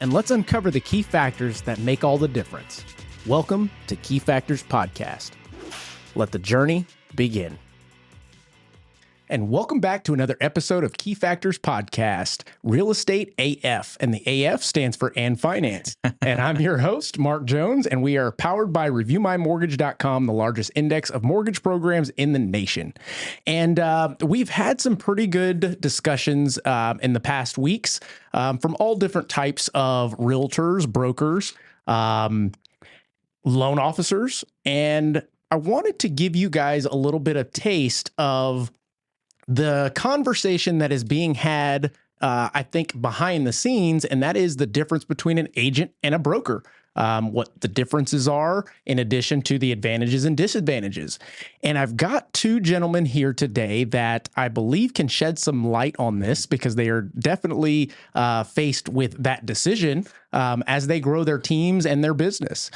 and let's uncover the key factors that make all the difference. Welcome to Key Factors Podcast. Let the journey begin. And welcome back to another episode of Key Factors Podcast, Real Estate AF, and the AF stands for And Finance. And I'm your host, Mark Jones, and we are powered by ReviewMyMortgage.com, the largest index of mortgage programs in the nation. And we've had some pretty good discussions in the past weeks from all different types of realtors, brokers, loan officers, and I wanted to give you guys a little bit of taste of the conversation that is being had, I think, behind the scenes, and that is the difference between an agent and a broker, what the differences are in addition to the advantages and disadvantages. And I've got two gentlemen here today that I believe can shed some light on this because they are definitely faced with that decision as they grow their teams and their business.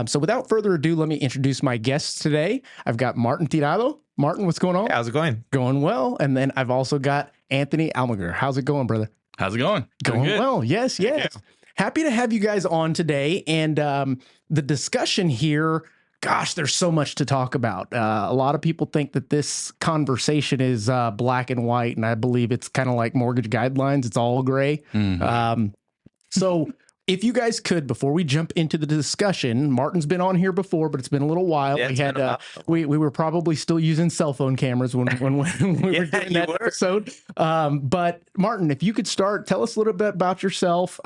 So without further ado, let me introduce my guests today. I've got Martin Tirado. Martin, what's going on? How's it going? Going well. And then I've also got Anthony Almaguer. How's it going, brother? How's it going? Going well. Yes. Happy to have you guys on today. And the discussion here, gosh, there's so much to talk about. A lot of people think that this conversation is black and white, and I believe it's kind of like mortgage guidelines. It's all gray. Mm-hmm. So if you guys could, before we jump into the discussion, Martin's been on here before, but it's been a little while. Yeah, we were probably still using cell phone cameras when we were doing that episode. But Martin, if you could start, tell us a little bit about yourself.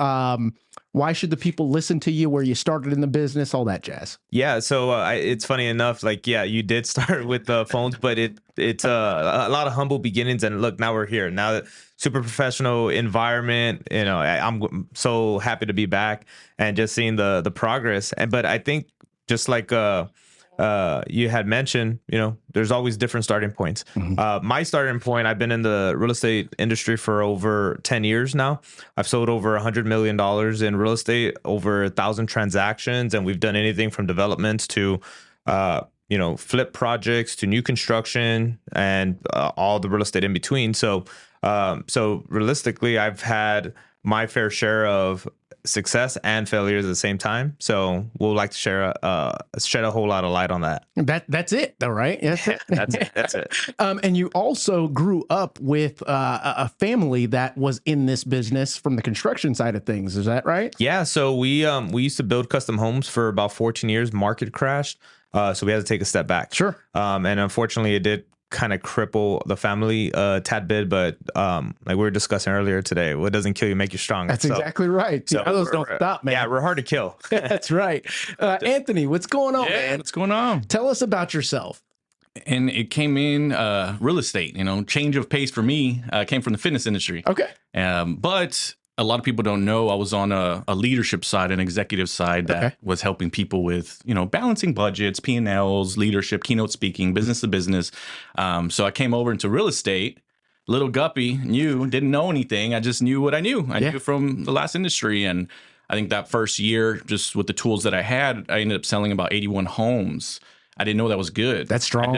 Why should the people listen to you? Where you started in the business, all that jazz. Yeah, so it's funny enough. Like, yeah, you did start with the phones, but it's a lot of humble beginnings. And look, now we're here. Now that super professional environment. You know, I'm so happy to be back and just seeing the progress. But I think just like you had mentioned, you know, there's always different starting points. Mm-hmm. My starting point, I've been in the real estate industry for over 10 years now. I've sold over $100 million in real estate, over 1,000 transactions, and we've done anything from developments to flip projects to new construction and all the real estate in between. So realistically, I've had my fair share of success and failures at the same time. So we'll like to shed a whole lot of light on that. That's it, though, right? Yes. Yeah, that's it. And you also grew up with a family that was in this business from the construction side of things. Is that right? Yeah. So we used to build custom homes for about 14 years. Market crashed. So we had to take a step back. Sure. And unfortunately, it did kind of cripple the family a tad bit, but like we were discussing earlier today, what doesn't kill you make you stronger. That's exactly right. So those don't stop, man. Yeah, we're hard to kill. That's right. Anthony, what's going on, man? What's going on? Tell us about yourself. And it came in real estate, change of pace for me came from the fitness industry. Okay. But a lot of people don't know I was on a leadership side, an executive side that was helping people with, balancing budgets, P&Ls, leadership, keynote speaking, business to business. So I came over into real estate. Little guppy, didn't know anything. I just knew what I knew. I knew from the last industry. And I think that first year, just with the tools that I had, I ended up selling about 81 homes. I didn't know that was good. That's strong.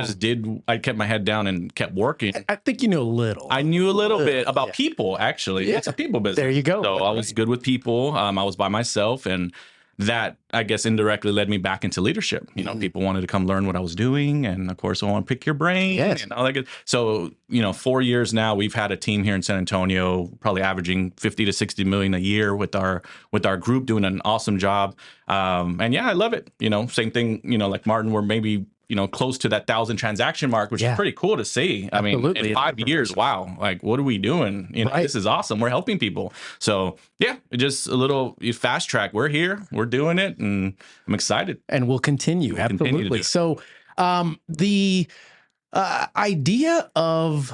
I kept my head down and kept working. I think you knew a little. I knew a little bit about people, actually. Yeah. It's a people business. There you go. So I was good with people. I was by myself. And that, I guess, indirectly led me back into leadership. People wanted to come learn what I was doing. And of course, I want to pick your brain and all that good. So, 4 years now, we've had a team here in San Antonio, probably averaging 50 to 60 million a year with our group, doing an awesome job. And yeah, I love it. Same thing, like Martin, we're maybe close to that 1,000 transaction mark, which is pretty cool to see. I mean, in 5 years, wow, like what are we doing? This is awesome. We're helping people. So yeah, just a little fast track. We're here, we're doing it, and I'm excited. And we'll continue. Absolutely. So the idea of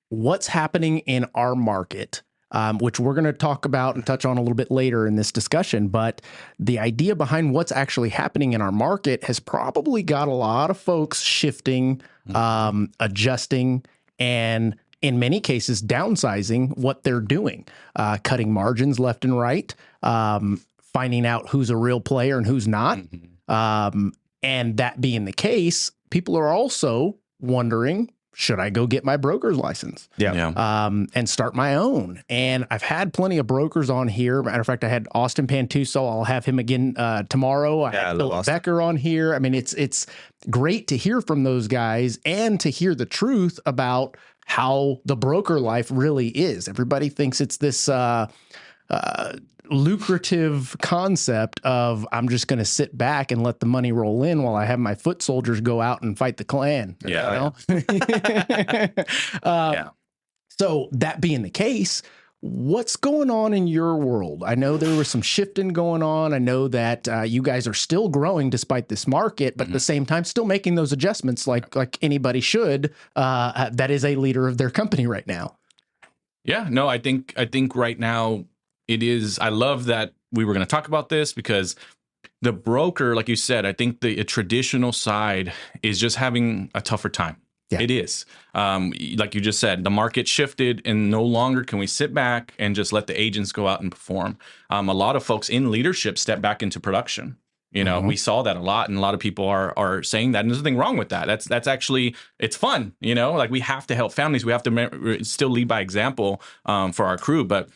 what's happening in our market, which we're going to talk about and touch on a little bit later in this discussion. But the idea behind what's actually happening in our market has probably got a lot of folks shifting, adjusting, and in many cases, downsizing what they're doing, cutting margins left and right, finding out who's a real player and who's not. And that being the case, people are also wondering, should I go get my broker's license? And start my own. And I've had plenty of brokers on here. Matter of fact, I had Austin Pantuso. I'll have him again tomorrow. I had Philip Becker on here. I mean, it's great to hear from those guys and to hear the truth about how the broker life really is. Everybody thinks it's this lucrative concept of I'm just going to sit back and let the money roll in while I have my foot soldiers go out and fight the Klan. So that being the case, what's going on in your world? I know there was some shifting going on. I know that you guys are still growing despite this market, but at the same time, still making those adjustments like anybody should that is a leader of their company right now. Yeah, no, I think right now it is. I love that we were going to talk about this because the broker, like you said, I think the traditional side is just having a tougher time. Yeah. It is. Like you just said, the market shifted and no longer can we sit back and just let the agents go out and perform. A lot of folks in leadership step back into production. You know, we saw that a lot, and a lot of people are saying that, and there's nothing wrong with that. That's actually, it's fun. You know, like we have to help families. We have to still lead by example for our crew. But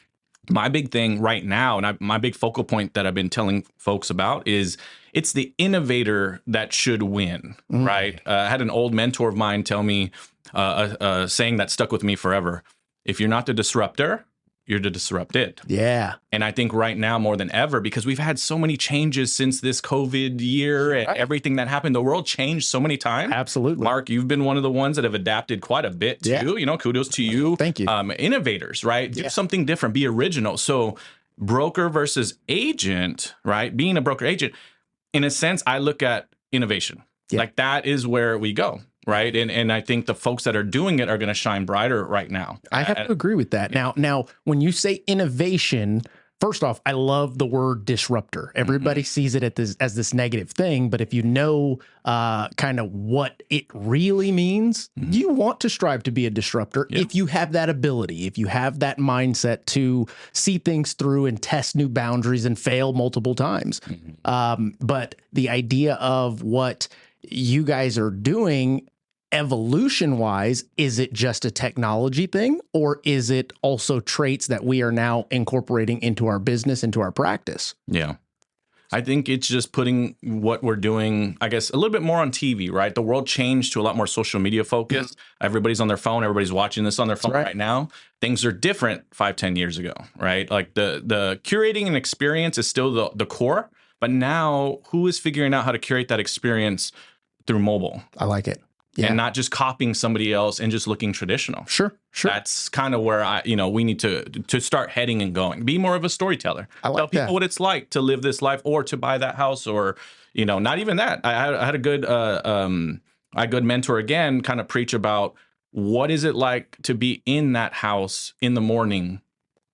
my big thing right now, and my big focal point that I've been telling folks about is it's the innovator that should win, right? I had an old mentor of mine tell me a saying that stuck with me forever. If you're not the disruptor, you're the disrupted. Yeah. And I think right now more than ever, because we've had so many changes since this COVID year and everything that happened, the world changed so many times. Absolutely. Mark, you've been one of the ones that have adapted quite a bit too. You know, kudos to you. Thank you. Innovators, right? Do something different, be original. So broker versus agent, right? Being a broker agent, in a sense, I look at innovation. Like that is where we go. Right. And I think the folks that are doing it are going to shine brighter right now. I have to agree with that. Now, when you say innovation, first off, I love the word disruptor. Everybody sees it as this negative thing. But if you know kind of what it really means, you want to strive to be a disruptor if you have that ability, if you have that mindset to see things through and test new boundaries and fail multiple times. But the idea of what you guys are doing evolution wise, is it just a technology thing, or is it also traits that we are now incorporating into our business, into our practice? Yeah. I think it's just putting what we're doing, I guess, a little bit more on TV, right? The world changed to a lot more social media focus. Everybody's on their phone. Everybody's watching this on their phone right now. Things are different 5-10 years ago, right? Like the curating an experience is still the core, but now who is figuring out how to curate that experience through mobile? I like it. And not just copying somebody else and just looking traditional. Sure. That's kind of where we need to start heading and going. Be more of a storyteller. Tell people what it's like to live this life or to buy that house, or not even that. I had a good mentor again, kind of preach about what is it like to be in that house in the morning.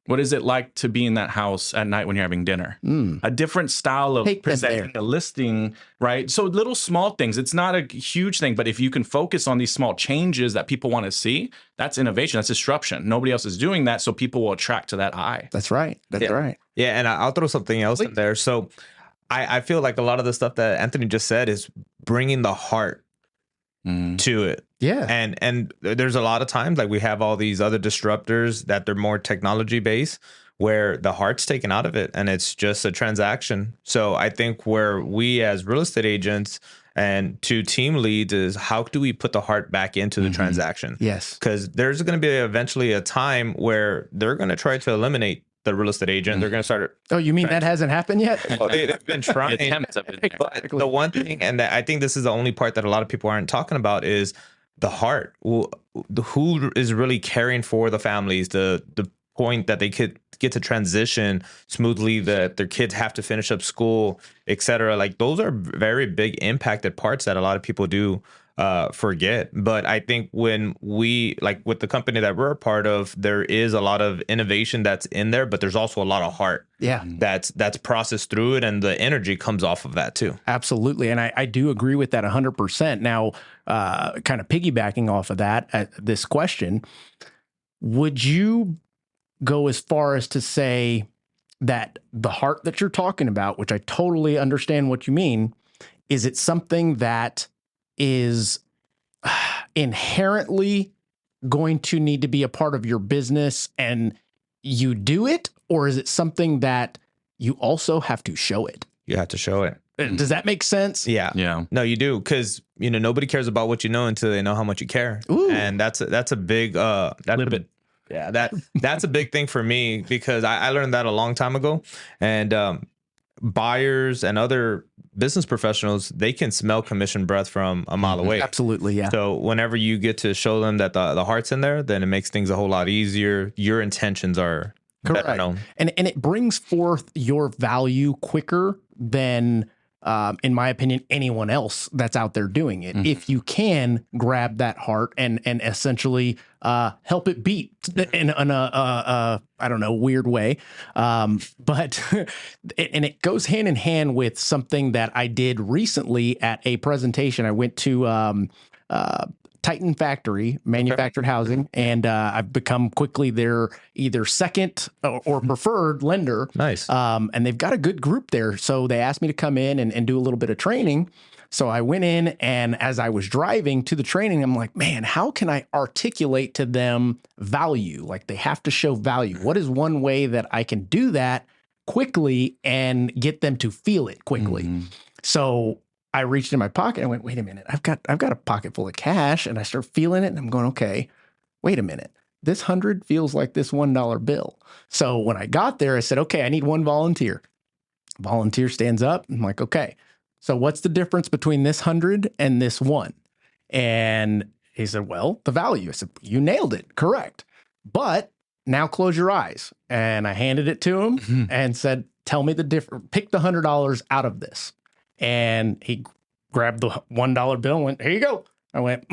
What is it like to be in that house at night when you're having dinner? A different style of presenting a listing, right? So little small things. It's not a huge thing, but if you can focus on these small changes that people want to see, that's innovation. That's disruption. Nobody else is doing that, so people will attract to that eye. That's right. That's right. Yeah, and I'll throw something else in there. So I feel like a lot of the stuff that Anthony just said is bringing the heart to it. Yeah. And there's a lot of times like we have all these other disruptors that they're more technology based where the heart's taken out of it and it's just a transaction. So I think where we as real estate agents and to team leads is how do we put the heart back into the transaction? Yes. Because there's going to be eventually a time where they're going to try to eliminate the real estate agent. They're going to start. Oh, you mean that hasn't happened yet? Well, they've been trying. But the one thing, and I think this is the only part that a lot of people aren't talking about, is the heart. Who is really caring for the families? The point that they could get to transition smoothly, that their kids have to finish up school, etc. Like those are very big impacted parts that a lot of people do forget. But I think when we, like with the company that we're a part of, there is a lot of innovation that's in there, but there's also a lot of heart that's processed through it, and the energy comes off of that too. Absolutely. And I do agree with that 100%. Now, kind of piggybacking off of that, this question, would you go as far as to say that the heart that you're talking about, which I totally understand what you mean, is it something that is inherently going to need to be a part of your business and you do it? Or is it something that you also have to show it? You have to show it. Does that make sense? Yeah. Yeah. No, you do. Cause nobody cares about what you know until they know how much you care. Ooh. And that's a big, that's a big thing for me because I learned that a long time ago. And, buyers and other business professionals, they can smell commission breath from a mile away. Absolutely. Yeah. So whenever you get to show them that the heart's in there, then it makes things a whole lot easier. Your intentions are better known. And it brings forth your value quicker than, in my opinion, anyone else that's out there doing it. If you can grab that heart and essentially help it beat in a I don't know, weird way. But and it goes hand in hand with something that I did recently at a presentation. I went to Titan Factory, manufactured housing, and I've become quickly their either second or preferred lender. Nice. And they've got a good group there. So they asked me to come in and do a little bit of training. So I went in, and as I was driving to the training, I'm like, man, how can I articulate to them value? Like, they have to show value. What is one way that I can do that quickly and get them to feel it quickly? So I reached in my pocket and went, wait a minute, I've got a pocket full of cash, and I start feeling it, and I'm going, okay, wait a minute. This 100 feels like this $1 bill. So when I got there, I said, okay, I need one volunteer. Volunteer stands up. I'm like, okay, so what's the difference between this 100 and this one? And he said, well, the value. I said, you nailed it. Correct. But now close your eyes. And I handed it to him and said, tell me the difference. Pick the $100 out of this. And he grabbed the $1 bill and went, here you go. I went,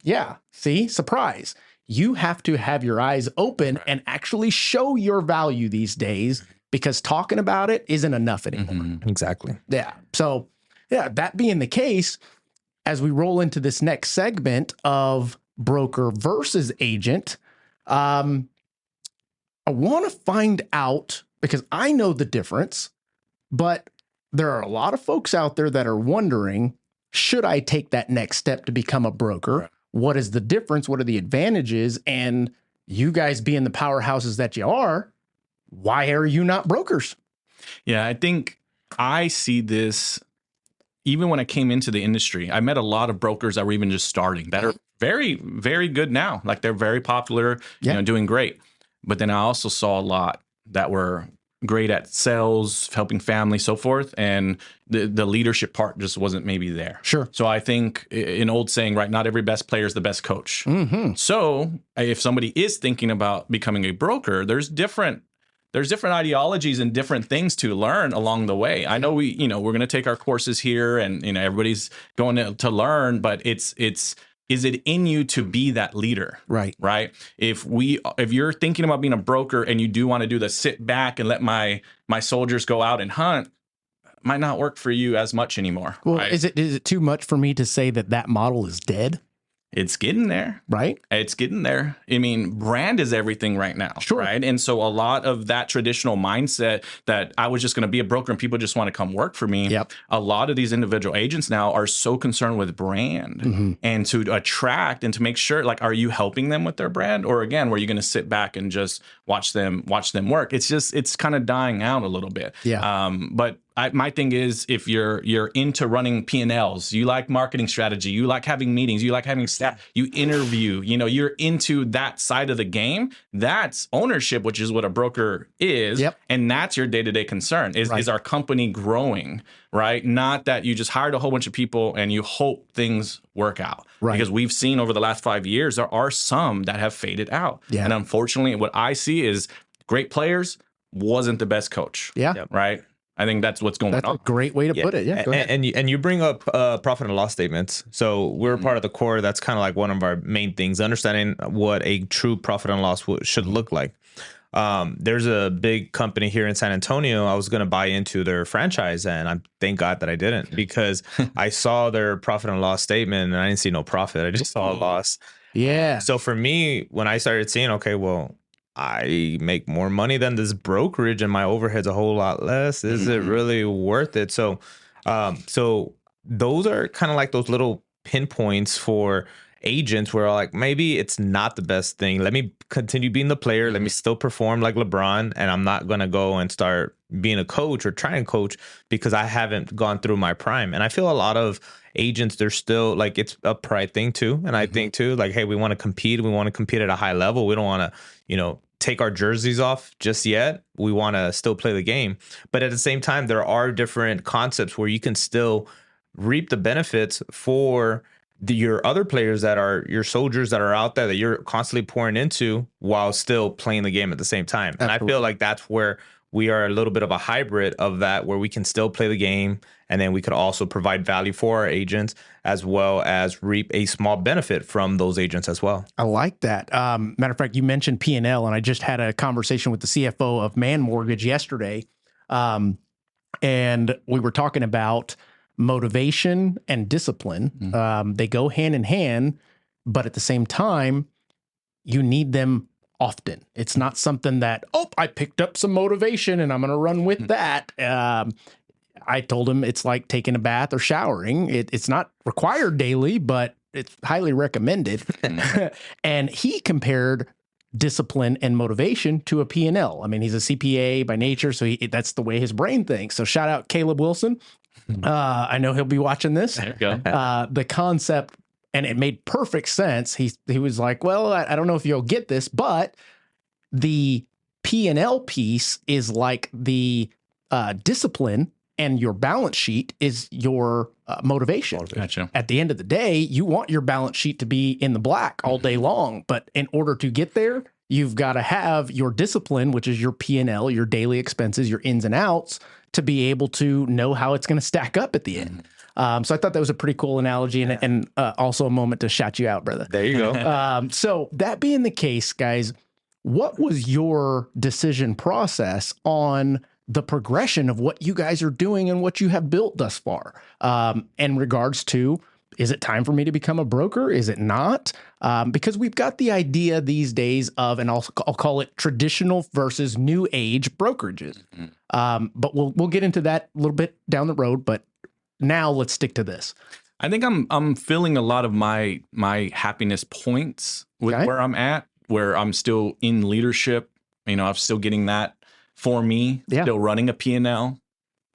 yeah, see, surprise. You have to have your eyes open and actually show your value these days, because talking about it isn't enough anymore. Exactly. Yeah. So, yeah, that being the case, as we roll into this next segment of broker versus agent, I want to find out, because I know the difference, but there are a lot of folks out there that are wondering, should I take that next step to become a broker? Right. What is the difference? What are the advantages? And you guys being the powerhouses that you are, why are you not brokers? Yeah, I think I see this even when I came into the industry. I met a lot of brokers that were even just starting that are very, very good now. Like, they're very popular, doing great. But then I also saw a lot that were great at sales, helping families, so forth. And the leadership part just wasn't maybe there. Sure. So I think an old saying, right? Not every best player is the best coach. So if somebody is thinking about becoming a broker, there's different ideologies and different things to learn along the way. I know we're going to take our courses here, and everybody's going to learn, but is it in you to be that leader? Right. If you're thinking about being a broker and you do want to do the sit back and let my soldiers go out and hunt, might not work for you as much anymore. Well, right? is it too much for me to say that model is dead? It's getting there. Right. It's getting there. I mean, brand is everything right now. Sure. Right. And so a lot of that traditional mindset that I was just going to be a broker and people just want to come work for me. Yep. A lot of these individual agents now are so concerned with brand and to attract and to make sure, like, are you helping them with their brand? Or again, were you going to sit back and just watch them work? It's kind of dying out a little bit. Yeah. But my thing is, if you're into running P&Ls, you like marketing strategy, you like having meetings, you like having staff, you interview, you're into that side of the game. That's ownership, which is what a broker is. Yep. And that's your day-to-day concern. Is our company growing, right? Not that you just hired a whole bunch of people and you hope things work out. Right. Because we've seen over the last 5 years, there are some that have faded out. Yeah. And unfortunately, what I see is great players wasn't the best coach. Yeah. Right. I think that's what's going on. That's a great way to put it. Yeah, go ahead. And you bring up profit and loss statements. So we're part of the core. That's kind of like one of our main things, understanding what a true profit and loss should look like. There's a big company here in San Antonio. I was going to buy into their franchise, and I thank God that I didn't, because I saw their profit and loss statement and I didn't see no profit. I just saw a loss. Yeah. So for me, when I started seeing, okay, well, I make more money than this brokerage and my overhead's a whole lot less. Is it really worth it? So those are kind of like those little pinpoints for agents where like, maybe it's not the best thing. Let me continue being the player. Let me still perform like LeBron, and I'm not going to go and start being a coach or try and coach because I haven't gone through my prime. And I feel a lot of agents, they're still like, it's a pride thing too. And I think too, like, hey, we want to compete. We want to compete at a high level. We don't want to, take our jerseys off just yet. We want to still play the game. But at the same time, there are different concepts where you can still reap the benefits for your other players that are your soldiers that are out there that you're constantly pouring into while still playing the game at the same time. And I feel like that's where we are a little bit of a hybrid of that, where we can still play the game, and then we could also provide value for our agents as well as reap a small benefit from those agents as well. I like that. Matter of fact, you mentioned P&L, and I just had a conversation with the CFO of Man Mortgage yesterday. And we were talking about motivation and discipline. They go hand in hand, but at the same time, you need them often. It's not something that, I picked up some motivation and I'm going to run with that. I told him it's like taking a bath or showering. It's not required daily, but it's highly recommended. And he compared discipline and motivation to a P&L. I mean, he's a CPA by nature, so that's the way his brain thinks. So shout out Caleb Wilson. I know he'll be watching this. There you go. The concept, and it made perfect sense. He was like, well, I don't know if you'll get this, but the P&L piece is like the discipline, and your balance sheet is your motivation. Gotcha. At the end of the day, you want your balance sheet to be in the black all day long. But in order to get there, you've got to have your discipline, which is your P&L, your daily expenses, your ins and outs, to be able to know how it's going to stack up at the end. So I thought that was a pretty cool analogy, and also a moment to shout you out, brother. There you go. So that being the case, guys, what was your decision process on the progression of what you guys are doing and what you have built thus far? In regards to, is it time for me to become a broker? Is it not? Because we've got the idea these days of, and I'll call it traditional versus new age brokerages. But we'll get into that a little bit down the road. But now let's stick to this. I think I'm feeling a lot of my happiness points with where I'm at, where I'm still in leadership. I'm still getting that for me, still running a P&L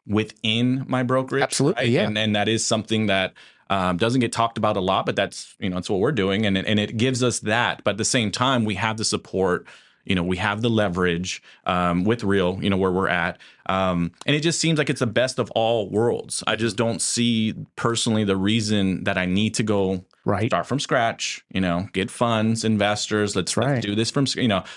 within my brokerage. Absolutely, right? yeah. And that is something that doesn't get talked about a lot, but that's, it's what we're doing. And it gives us that. But at the same time, we have the support, we have the leverage with Real, where we're at. And it just seems like it's the best of all worlds. I just don't see personally the reason that I need to go start from scratch, get funds, investors. Let's do this from,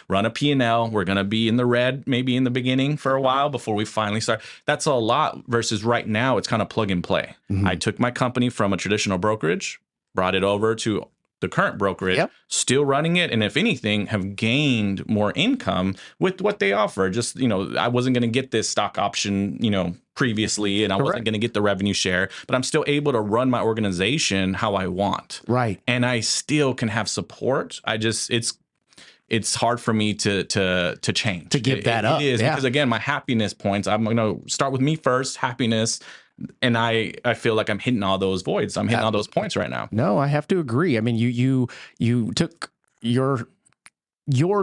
run a P&L. We're going to be in the red maybe in the beginning for a while before we finally start. That's a lot versus right now it's kind of plug and play. I took my company from a traditional brokerage, brought it over to the current brokerage, still running it, and if anything, have gained more income with what they offer. Just, I wasn't going to get this stock option, previously, and I wasn't going to get the revenue share, but I'm still able to run my organization how I want. Right. And I still can have support. It's hard for me to change. To give that up. It is, because again, my happiness points, I'm going to start with me first, happiness. And I feel like I'm hitting all those voids. I'm hitting all those points right now. No, I have to agree. I mean, you took your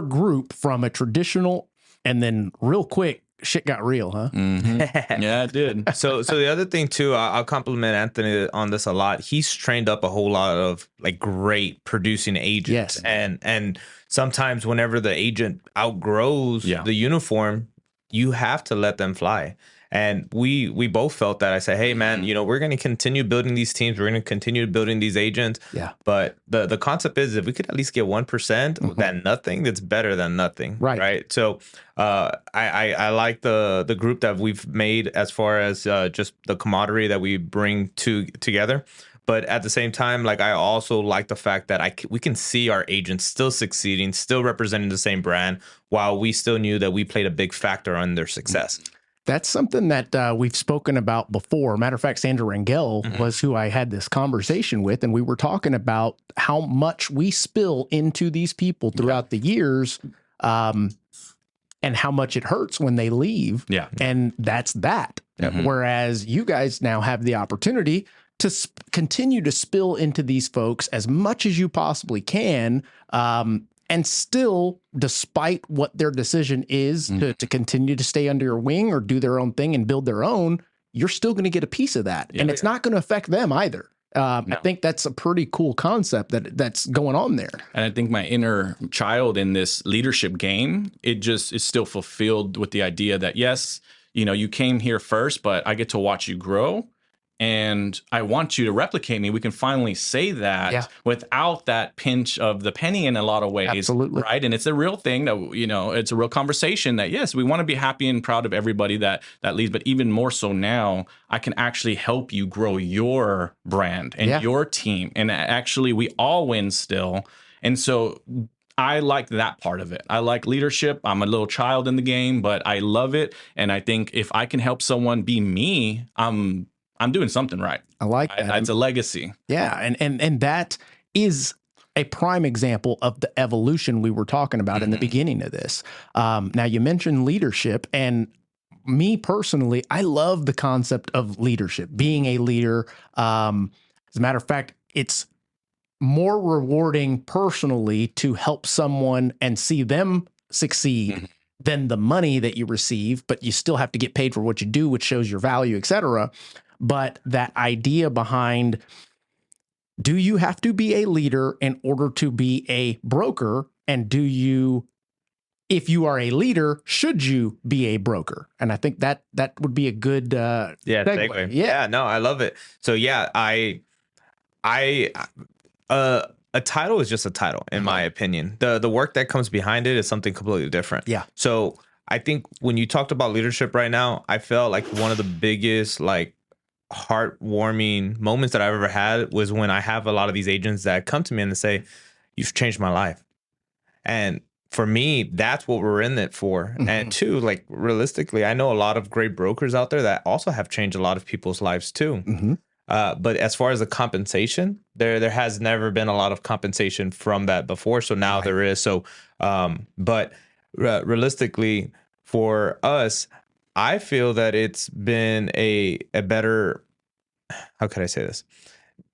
group from a traditional, and then real quick, shit got real, huh? Yeah, it did. So the other thing too, I'll compliment Anthony on this a lot. He's trained up a whole lot of like great producing agents. Yes. And sometimes whenever the agent outgrows the uniform, you have to let them fly. And we both felt that. I said, hey, man, we're going to continue building these teams. We're going to continue building these agents. Yeah. But the concept is, if we could at least get 1% than nothing, that's better than nothing. Right. So I like the group that we've made as far as just the camaraderie that we bring together. But at the same time, like, I also like the fact that we can see our agents still succeeding, still representing the same brand, while we still knew that we played a big factor on their success. That's something that we've spoken about before. Matter of fact, Sandra Rangel was who I had this conversation with, and we were talking about how much we spill into these people throughout the years, and how much it hurts when they leave. Yeah. And that's that. Whereas you guys now have the opportunity to continue to spill into these folks as much as you possibly can, and still, despite what their decision is to continue to stay under your wing or do their own thing and build their own, you're still going to get a piece of that. And it's not going to affect them either. I think that's a pretty cool concept that's going on there. And I think my inner child in this leadership game, it just is still fulfilled with the idea that, yes, you know, you came here first, but I get to watch you grow. And I want you to replicate me. We can finally say that without that pinch of the penny in a lot of ways. Absolutely. Right. And it's a real thing that, you know, it's a real conversation that, yes, we want to be happy and proud of everybody that leads. But even more so now, I can actually help you grow your brand and your team. And actually, we all win still. And so I like that part of it. I like leadership. I'm a little child in the game, but I love it. And I think if I can help someone be me, I'm doing something right. I like that. It's a legacy. Yeah. And that is a prime example of the evolution we were talking about in the beginning of this. Now, you mentioned leadership, and me personally, I love the concept of leadership, being a leader. As a matter of fact, it's more rewarding personally to help someone and see them succeed than the money that you receive, but you still have to get paid for what you do, which shows your value, et cetera. But that idea behind, do you have to be a leader in order to be a broker? And do you, if you are a leader, should you be a broker? And I think that would be a good segue. Yeah, no, I love it. So yeah, a title is just a title, in my opinion. The work that comes behind it is something completely different. Yeah. So I think when you talked about leadership right now, I felt like one of the biggest heartwarming moments that I've ever had was when I have a lot of these agents that come to me and they say, "You've changed my life." And for me, that's what we're in it for. And two, like realistically, I know a lot of great brokers out there that also have changed a lot of people's lives too. But as far as the compensation, there has never been a lot of compensation from that before. So now there is. So, but realistically for us, I feel that it's been a better, how could I say this?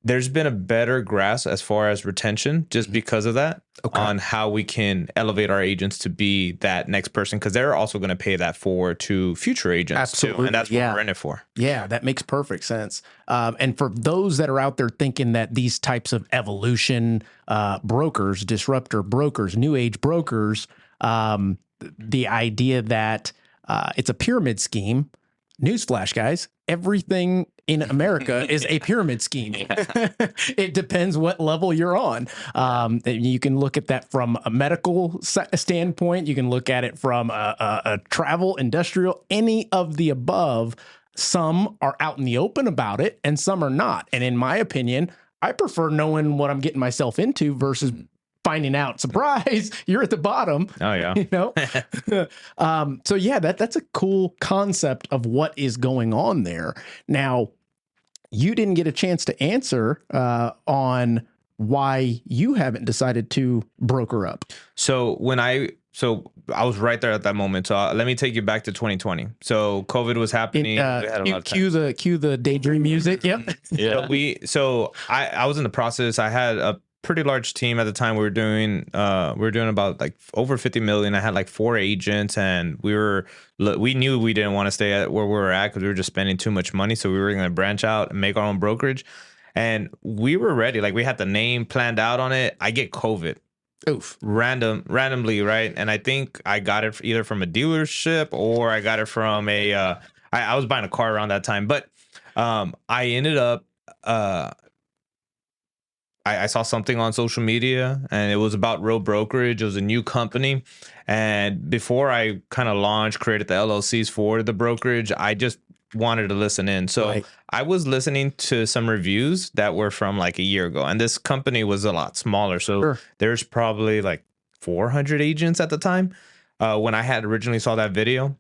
There's been a better grasp as far as retention just because of that on how we can elevate our agents to be that next person, because they're also going to pay that forward to future agents too. And that's what we're in it for. Yeah, that makes perfect sense. And for those that are out there thinking that these types of evolution brokers, disruptor brokers, new age brokers, the idea that it's a pyramid scheme. Newsflash, guys, everything in America is a pyramid scheme. It depends what level you're on. You can look at that from a medical standpoint. You can look at it from a travel, industrial, any of the above. Some are out in the open about it and some are not. And in my opinion, I prefer knowing what I'm getting myself into versus finding out, surprise, you're at the bottom. Oh yeah. You know? So yeah, that's a cool concept of what is going on there. Now, you didn't get a chance to answer on why you haven't decided to broker up. So I was right there at that moment. So let me take you back to 2020. So COVID was happening. Cue the daydream music. Yep. Yeah. So I was in the process. I had a pretty large team at the time. We were doing about like over 50 million. I had like 4 agents, and we knew we didn't want to stay at where we were at because we were just spending too much money. So we were going to branch out and make our own brokerage, and we were ready. Like we had the name planned out on it. I get COVID. Oof. Randomly, right? And I think I got it either from a dealership or I got it from I was buying a car around that time. But I ended up I saw something on social media, and it was about Real Brokerage. It was a new company. And before I kind of created the LLCs for the brokerage, I just wanted to listen in. So I was listening to some reviews that were from like a year ago, and this company was a lot smaller. So there's probably like 400 agents at the time when I had originally saw that video.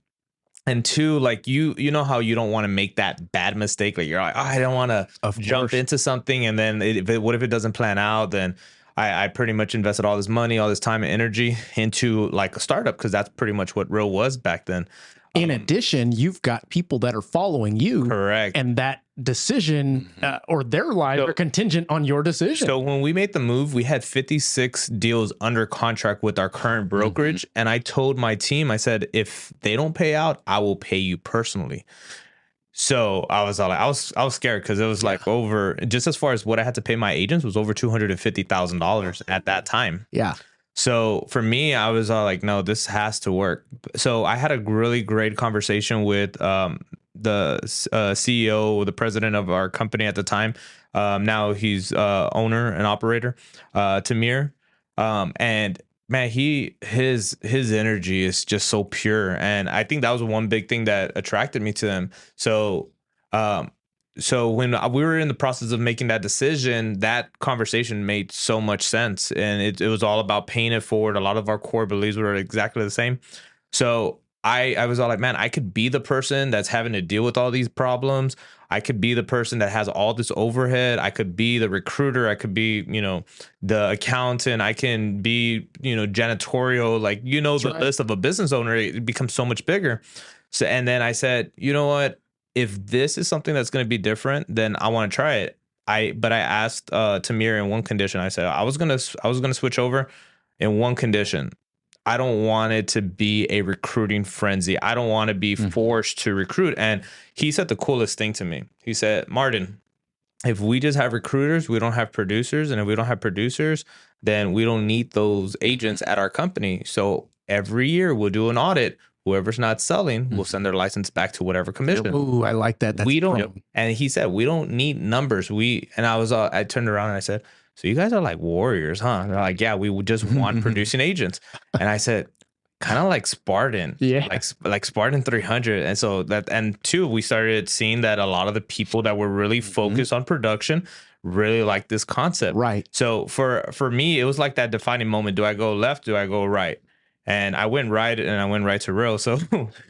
And two, like you know how you don't want to make that bad mistake. Like you're like, oh, I don't want to jump into something, and then what if it doesn't plan out? Then I pretty much invested all this money, all this time and energy into like a startup, because that's pretty much what Real was back then. In addition, you've got people that are following you. Correct. And that decision or their lives are contingent on your decision. So when we made the move, we had 56 deals under contract with our current brokerage. And I told my team, I said, if they don't pay out, I will pay you personally. So I was scared because it was like over, just as far as what I had to pay my agents was over $250,000 at that time. Yeah. So for me, I was like, no, this has to work. So I had a really great conversation with the CEO, the president of our company at the time. Now he's owner and operator, Tamir. And man, his energy is just so pure. And I think that was one big thing that attracted me to him. So when we were in the process of making that decision, that conversation made so much sense. And it was all about paying it forward. A lot of our core beliefs were exactly the same. So I was all like, man, I could be the person that's having to deal with all these problems. I could be the person that has all this overhead. I could be the recruiter. I could be, the accountant. I can be, janitorial, like, the list of a business owner. It becomes so much bigger. So, and then I said, you know what? If this is something that's going to be different, then I want to try it. But I asked Tamir in one condition. I said I was gonna switch over in one condition. I don't want it to be a recruiting frenzy. I don't want to be forced to recruit. And he said the coolest thing to me. He said, Martin, if we just have recruiters, we don't have producers. And if we don't have producers, then we don't need those agents at our company. So every year we'll do an audit. Whoever's not selling will send their license back to whatever commission. Ooh, I like that. We don't. And he said, we don't need numbers. I turned around and I said, so you guys are like warriors, huh? And they're like, yeah, we would just want producing agents. And I said, kind of like Spartan, like Spartan 300. And so we started seeing that a lot of the people that were really focused on production really like this concept. Right. So for me, it was like that defining moment. Do I go left? Do I go right? And I went right, and I went right to Real. So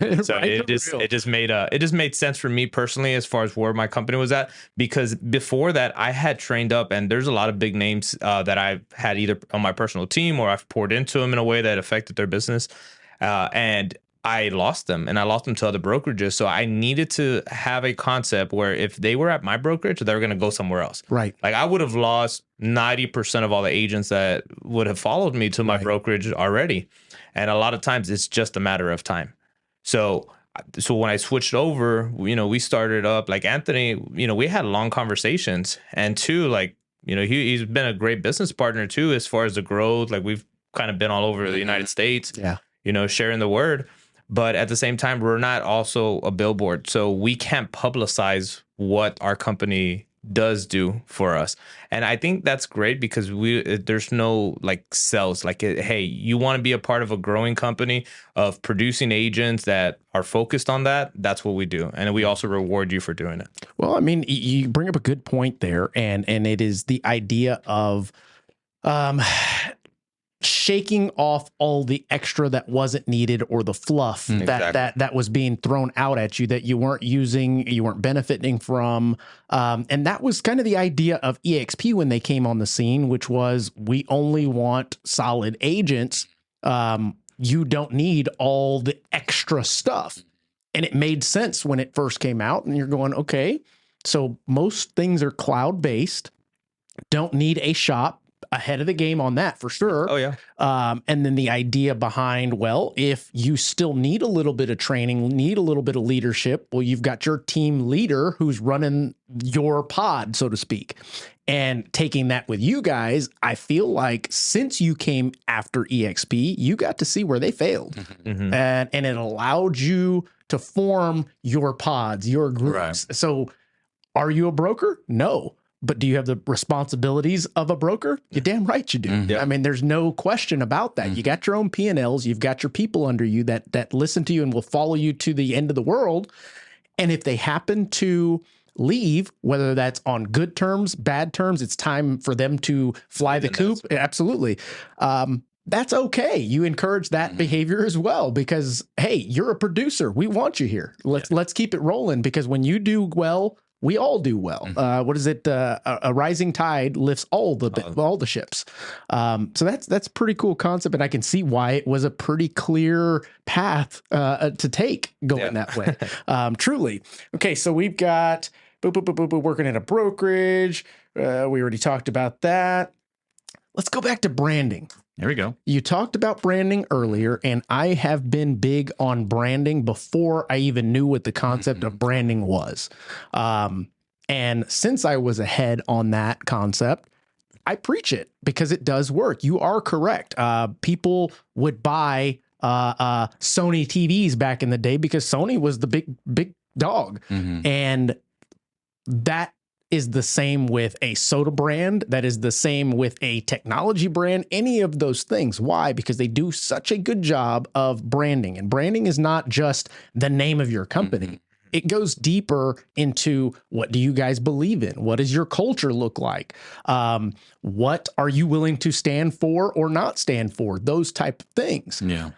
it just made sense for me personally as far as where my company was at, because before that I had trained up, and there's a lot of big names that I've had either on my personal team or I've poured into them in a way that affected their business, and I lost them, and I lost them to other brokerages. So I needed to have a concept where if they were at my brokerage, they were going to go somewhere else. Right. Like I would have lost 90% of all the agents that would have followed me to my brokerage already. And a lot of times it's just a matter of time. So when I switched over, we started up like Anthony, we had long conversations, and two, like, he's been a great business partner too, as far as the growth. Like we've kind of been all over the United States, sharing the word. But at the same time, we're not also a billboard. So we can't publicize what our company does do for us. And I think that's great because there's no like sales, like, hey, you want to be a part of a growing company of producing agents that are focused on that. That's what we do. And we also reward you for doing it. Well, I mean, you bring up a good point there. And it is the idea of, shaking off all the extra that wasn't needed, or the fluff that was being thrown out at you that you weren't using, you weren't benefiting from. And that was kind of the idea of EXP when they came on the scene, which was, we only want solid agents. You don't need all the extra stuff. And it made sense when it first came out, and you're going, okay, so most things are cloud-based, don't need a shop. Ahead of the game on that for sure. Oh yeah. And then the idea behind, well, if you still need a little bit of training, need a little bit of leadership, well, you've got your team leader who's running your pod, so to speak. And taking that with you guys, I feel like since you came after EXP, you got to see where they failed. And it allowed you to form your pods, your groups. Right. So are you a broker? No. But do you have the responsibilities of a broker? You're damn right you do. I mean, there's no question about that. You got your own P&Ls. You've got your people under you that listen to you and will follow you to the end of the world. And if they happen to leave, whether that's on good terms, bad terms, it's time for them to fly the coop. Absolutely. That's okay. You encourage that behavior as well, because, hey, you're a producer. We want you here. Let's keep it rolling, because when you do well, we all do well. What is it? A rising tide lifts all the ships. So that's pretty cool concept, and I can see why it was a pretty clear path to take going that way. Truly. Okay, so we've got working at a brokerage. We already talked about that. Let's go back to branding. There we go. You talked about branding earlier, and I have been big on branding before I even knew what the concept of branding was. And since I was ahead on that concept, I preach it because it does work. You are correct. People would buy Sony TVs back in the day because Sony was the big dog. And that is the same with a soda brand. That is the same with a technology brand, any of those things. Why? Because they do such a good job of branding. And branding is not just the name of your company. It goes deeper into, what do you guys believe in? What does your culture look like? What are you willing to stand for or not stand for? Those type of things. Yeah.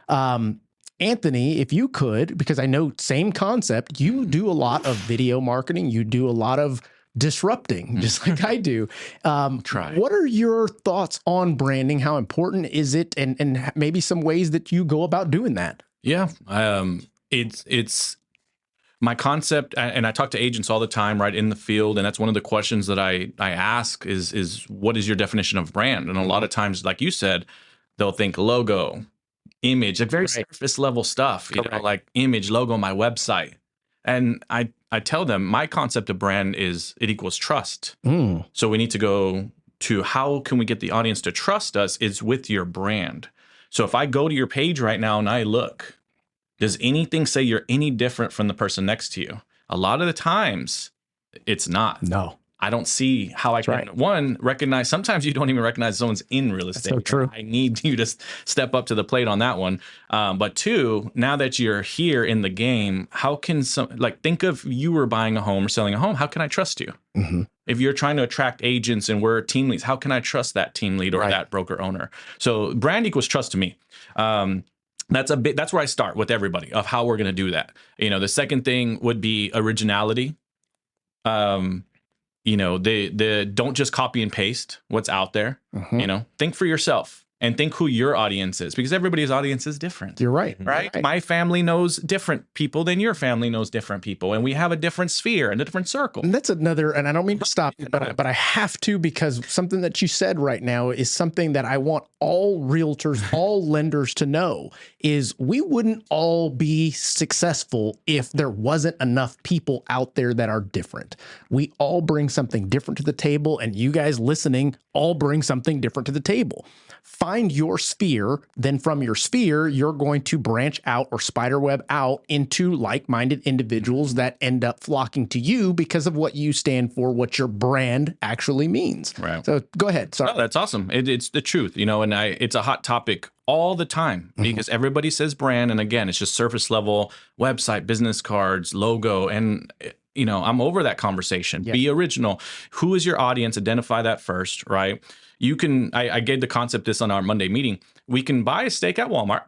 Anthony, if you could, because I know same concept, you do a lot of video marketing. You do a lot of disrupting, just like I do. What are your thoughts on branding? How important is it? And maybe some ways that you go about doing that. Yeah. It's my concept, and I talk to agents all the time, right, in the field. And that's one of the questions that I ask is what is your definition of brand? And a lot of times, like you said, they'll think logo, image, like very surface level stuff, you know, like image, logo, my website. And I tell them my concept of brand is it equals trust. So we need to go to how can we get the audience to trust us is with your brand. So if I go to your page right now and I look, does anything say you're any different from the person next to you? A lot of the times it's not. No. I don't see how I can, one, recognize. Sometimes you don't even recognize someone's in real estate. That's so true. I need you to step up to the plate on that one. But two, now that you're here in the game, how can think of you were buying a home or selling a home. How can I trust you? If you're trying to attract agents and we're team leads, how can I trust that team lead or that broker owner? So brand equals trust to me. That's where I start with everybody of how we're going to do that. You know, the second thing would be originality. You know, they don't just copy and paste what's out there. You know, think for yourself and think who your audience is, because everybody's audience is different. You're right. Right? My family knows different people than your family knows different people. And we have a different sphere and a different circle. And that's another, and I don't mean to stop you, but I have to, because something that you said right now is something that I want all realtors, all lenders to know is we wouldn't all be successful if there wasn't enough people out there that are different. We all bring something different to the table, and you guys listening all bring something different to the table. Find your sphere, then from your sphere, you're going to branch out or spiderweb out into like-minded individuals that end up flocking to you because of what you stand for, what your brand actually means. Right. So go ahead. Sorry. No, that's awesome. It's the truth, you know, and it's a hot topic all the time because everybody says brand. And again, it's just surface level website, business cards, logo. And, you know, I'm over that conversation. Be original. Who is your audience? Identify that first, right? You can, I gave the concept this on our Monday meeting. We can buy a steak at Walmart.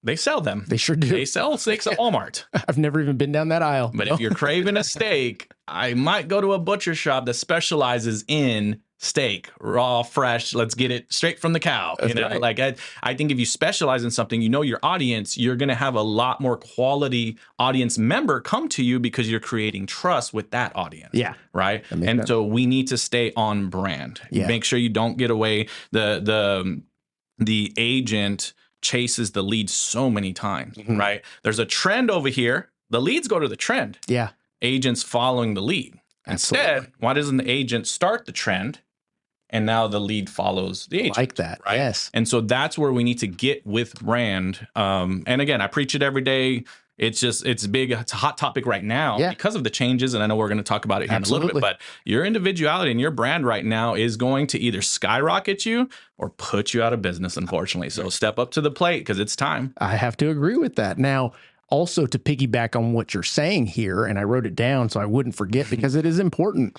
They sell them. They sure do. They sell steaks at Walmart. I've never even been down that aisle. But if you're craving a steak, I might go to a butcher shop that specializes in steak, raw, fresh. Let's get it straight from the cow. That's you know, right. like I think if you specialize in something, you know your audience, you're going to have a lot more quality audience member come to you because you're creating trust with that audience. Yeah. Right. And so we need to stay on brand. Yeah. Make sure you don't get away. The agent chases the lead so many times. Right. There's a trend over here. The leads go to the trend. Yeah. Agents following the lead. Instead, why doesn't the agent start the trend? And now the lead follows the agent. Like that. Right? Yes. And so that's where we need to get with brand. And again, I preach it every day. It's big. It's a hot topic right now because of the changes. And I know we're going to talk about it here in a little bit, but your individuality and your brand right now is going to either skyrocket you or put you out of business, unfortunately. So step up to the plate because it's time. I have to agree with that. Now, also to piggyback on what you're saying here, and I wrote it down so I wouldn't forget because it is important.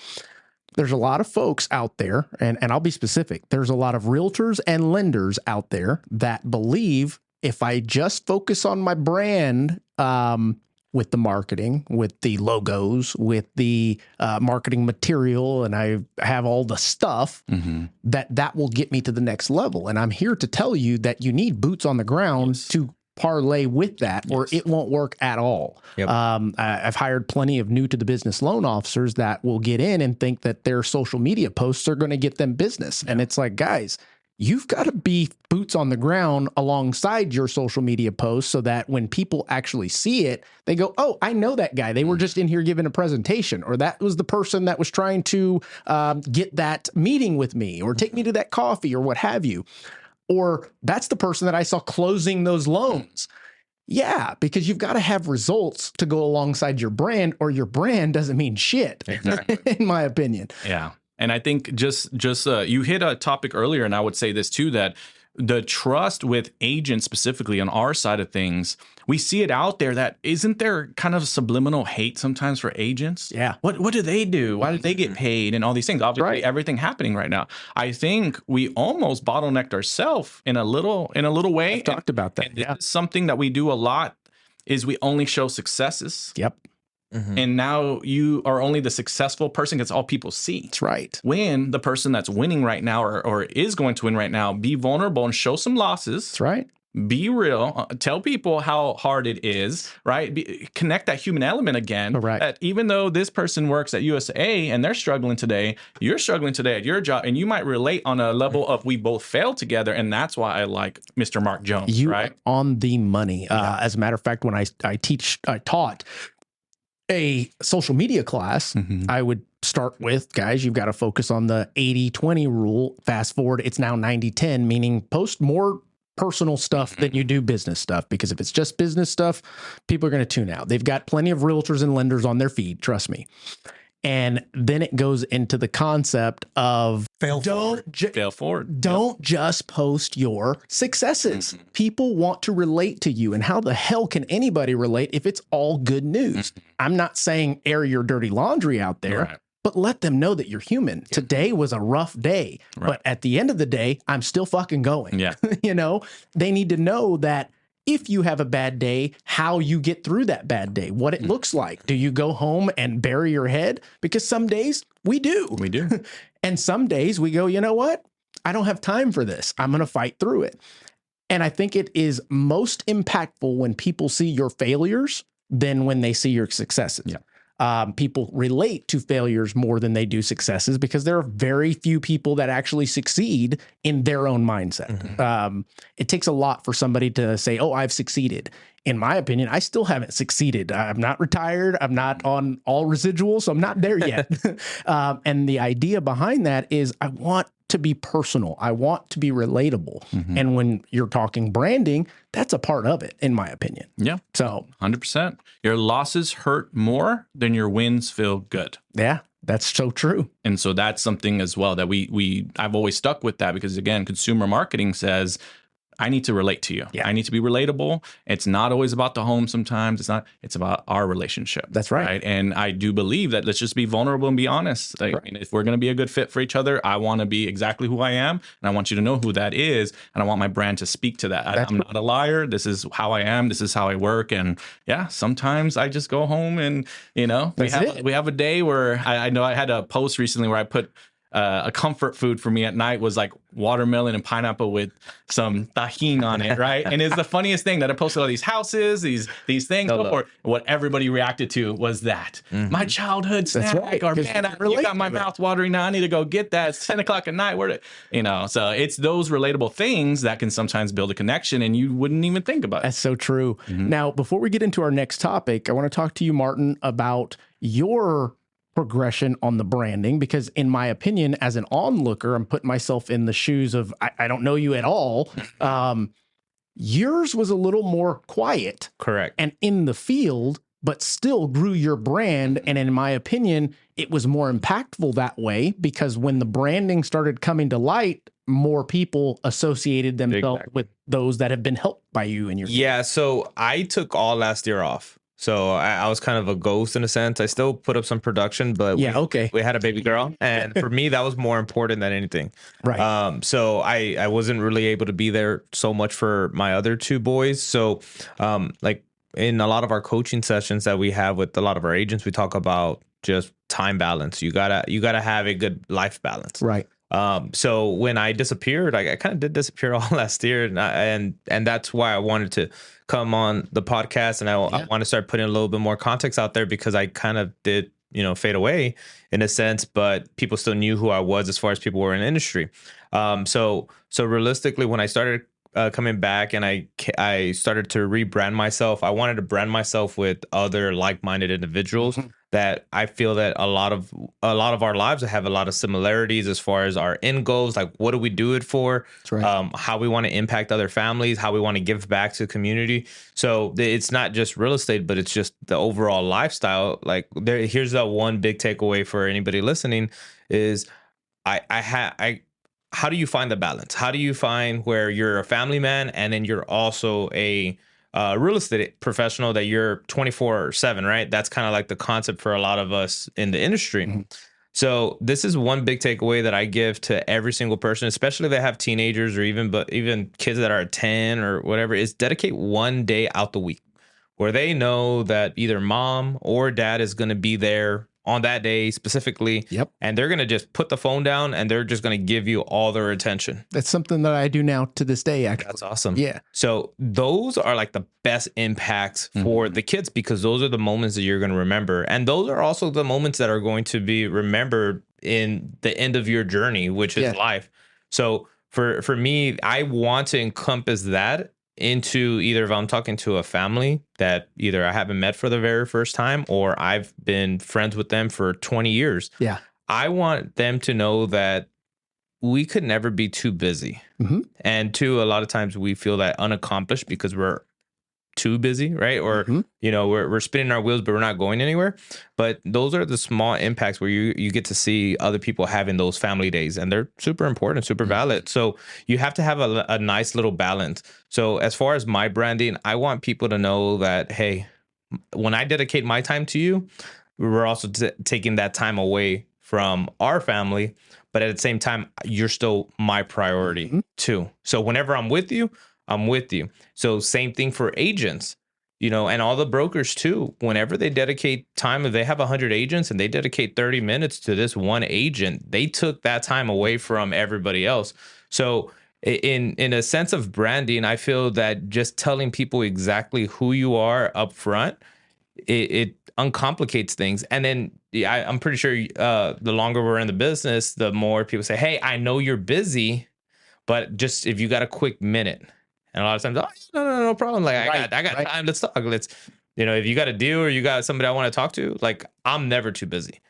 There's a lot of folks out there, and I'll be specific. There's a lot of realtors and lenders out there that believe if I just focus on my brand, with the marketing, with the logos, with the marketing material, and I have all the stuff that will get me to the next level. And I'm here to tell you that you need boots on the ground to parlay with that, or it won't work at all. Yep. I've hired plenty of new to the business loan officers that will get in and think that their social media posts are going to get them business. And it's like, guys, you've got to be boots on the ground alongside your social media posts so that when people actually see it, they go, oh, I know that guy. They were just in here giving a presentation, or that was the person that was trying to get that meeting with me or take me to that coffee or what have you. Or that's the person that I saw closing those loans. Yeah, because you've got to have results to go alongside your brand, or your brand doesn't mean shit, in my opinion. Yeah. And I think just you hit a topic earlier, and I would say this too, that the trust with agents, specifically on our side of things, we see it out there that isn't there kind of subliminal hate sometimes for agents? Yeah. What do they do? Why did they get paid and all these things? Obviously, everything happening right now. I think we almost bottlenecked ourselves in a little way. I've talked about that. And this is something that we do a lot is we only show successes. Yep. And now you are only the successful person because all people see. That's right. When the person that's winning right now or is going to win right now, be vulnerable and show some losses. That's right. Be real. Tell people how hard it is, right? Connect that human element again. Right. That even though this person works at USA and they're struggling today, you're struggling today at your job, and you might relate on a level of we both failed together, and that's why I like Mr. Mark Jones. You right? are on the money. As a matter of fact, when I taught a social media class, I would start with, guys, you've got to focus on the 80-20 rule. Fast forward, it's now 90-10, meaning post more personal stuff than you do business stuff, because if it's just business stuff, people are going to tune out. They've got plenty of realtors and lenders on their feed, trust me. And then it goes into the concept of fail forward. Don't just post your successes. People want to relate to you. And how the hell can anybody relate if it's all good news? I'm not saying air your dirty laundry out there, but let them know that you're human. Today was a rough day, but at the end of the day, I'm still fucking going. Yeah. You know, they need to know that if you have a bad day, how you get through that bad day, what it looks like. Do you go home and bury your head? Because some days we do. We do. And some days we go, you know what? I don't have time for this. I'm going to fight through it. And I think it is most impactful when people see your failures than when they see your successes. Yeah. People relate to failures more than they do successes, because there are very few people that actually succeed in their own mindset. It takes a lot for somebody to say, oh, I've succeeded. In my opinion, I still haven't succeeded. I'm not retired. I'm not on all residuals, so I'm not there yet. And the idea behind that is I want to be personal. I want to be relatable. And when you're talking branding, that's a part of it, in my opinion. Yeah. So 100%. Your losses hurt more than your wins feel good. Yeah, that's so true. And so that's something as well that I've always stuck with that, because again, consumer marketing says, I need to relate to you. Yeah. I need to be relatable. It's not always about the home sometimes. It's about our relationship. That's right. And I do believe that let's just be vulnerable and be honest. Like, I mean, if we're going to be a good fit for each other, I want to be exactly who I am. And I want you to know who that is. And I want my brand to speak to that. I'm not a liar. This is how I am. This is how I work. And yeah, sometimes I just go home and, you know, we have a day where I know I had a post recently where I put a comfort food for me at night was like watermelon and pineapple with some tajin on it, right? And it's the funniest thing that I posted all these houses, these things before. What everybody reacted to was that my childhood snack, or man, you got my mouth watering now. I need to go get that. It's 10 o'clock at night. So it's those relatable things that can sometimes build a connection, and you wouldn't even think about it. That's so true. Now, before we get into our next topic, I want to talk to you, Martin, about your progression on the branding, because in my opinion, as an onlooker, I'm putting myself in the shoes of, I don't know you at all. Yours was a little more quiet. Correct. And in the field, but still grew your brand. And in my opinion, it was more impactful that way, because when the branding started coming to light, more people associated themselves with those that have been helped by you and your field. Yeah. So I took all last year off. So I was kind of a ghost in a sense. I still put up some production, but we had a baby girl. And for me, that was more important than anything. Right. So I wasn't really able to be there so much for my other two boys. So like in a lot of our coaching sessions that we have with a lot of our agents, we talk about just time balance. You gotta have a good life balance. Right. So when I disappeared, I kind of did disappear all last year, and that's why I wanted to come on the podcast, and I want to start putting a little bit more context out there, because I kind of did, fade away in a sense, but people still knew who I was as far as people were in the industry. So realistically, when I started coming back and I started to rebrand myself, I wanted to brand myself with other like-minded individuals that I feel that a lot of our lives have a lot of similarities as far as our end goals, like what do we do it for, That's right. how we want to impact other families, how we want to give back to the community. So it's not just real estate, but it's just the overall lifestyle. Like here's the one big takeaway for anybody listening is how do you find the balance? How do you find where you're a family man and then you're also a real estate professional, that you're 24/7, right? That's kind of like the concept for a lot of us in the industry. Mm-hmm. So this is one big takeaway that I give to every single person, especially if they have teenagers or even kids that are 10 or whatever, is dedicate one day out the week where they know that either mom or dad is going to be there on that day specifically. Yep. And they're going to just put the phone down and they're just going to give you all their attention. That's something that I do now to this day, actually. That's awesome. Yeah. So those are like the best impacts for the kids, because those are the moments that you're going to remember. And those are also the moments that are going to be remembered in the end of your journey, which is life. So for me, I want to encompass that into either, if I'm talking to a family that either I haven't met for the very first time or I've been friends with them for 20 years. Yeah. I want them to know that we could never be too busy. Mm-hmm. And a lot of times we feel that unaccomplished because we're too busy, right? Or, we're spinning our wheels, but we're not going anywhere. But those are the small impacts where you get to see other people having those family days, and they're super important, super valid. So you have to have a nice little balance. So as far as my branding, I want people to know that, hey, when I dedicate my time to you, we're also taking that time away from our family, but at the same time, you're still my priority too. So whenever I'm with you, I'm with you. So same thing for agents, and all the brokers too. Whenever they dedicate time, if they have 100 agents and they dedicate 30 minutes to this one agent, they took that time away from everybody else. So in a sense of branding, I feel that just telling people exactly who you are up front, it uncomplicates things. And then I'm pretty sure the longer we're in the business, the more people say, hey, I know you're busy, but just if you got a quick minute. And a lot of times, no problem. Like I got time. Let's talk. Let's, if you got a deal or you got somebody I want to talk to, like I'm never too busy.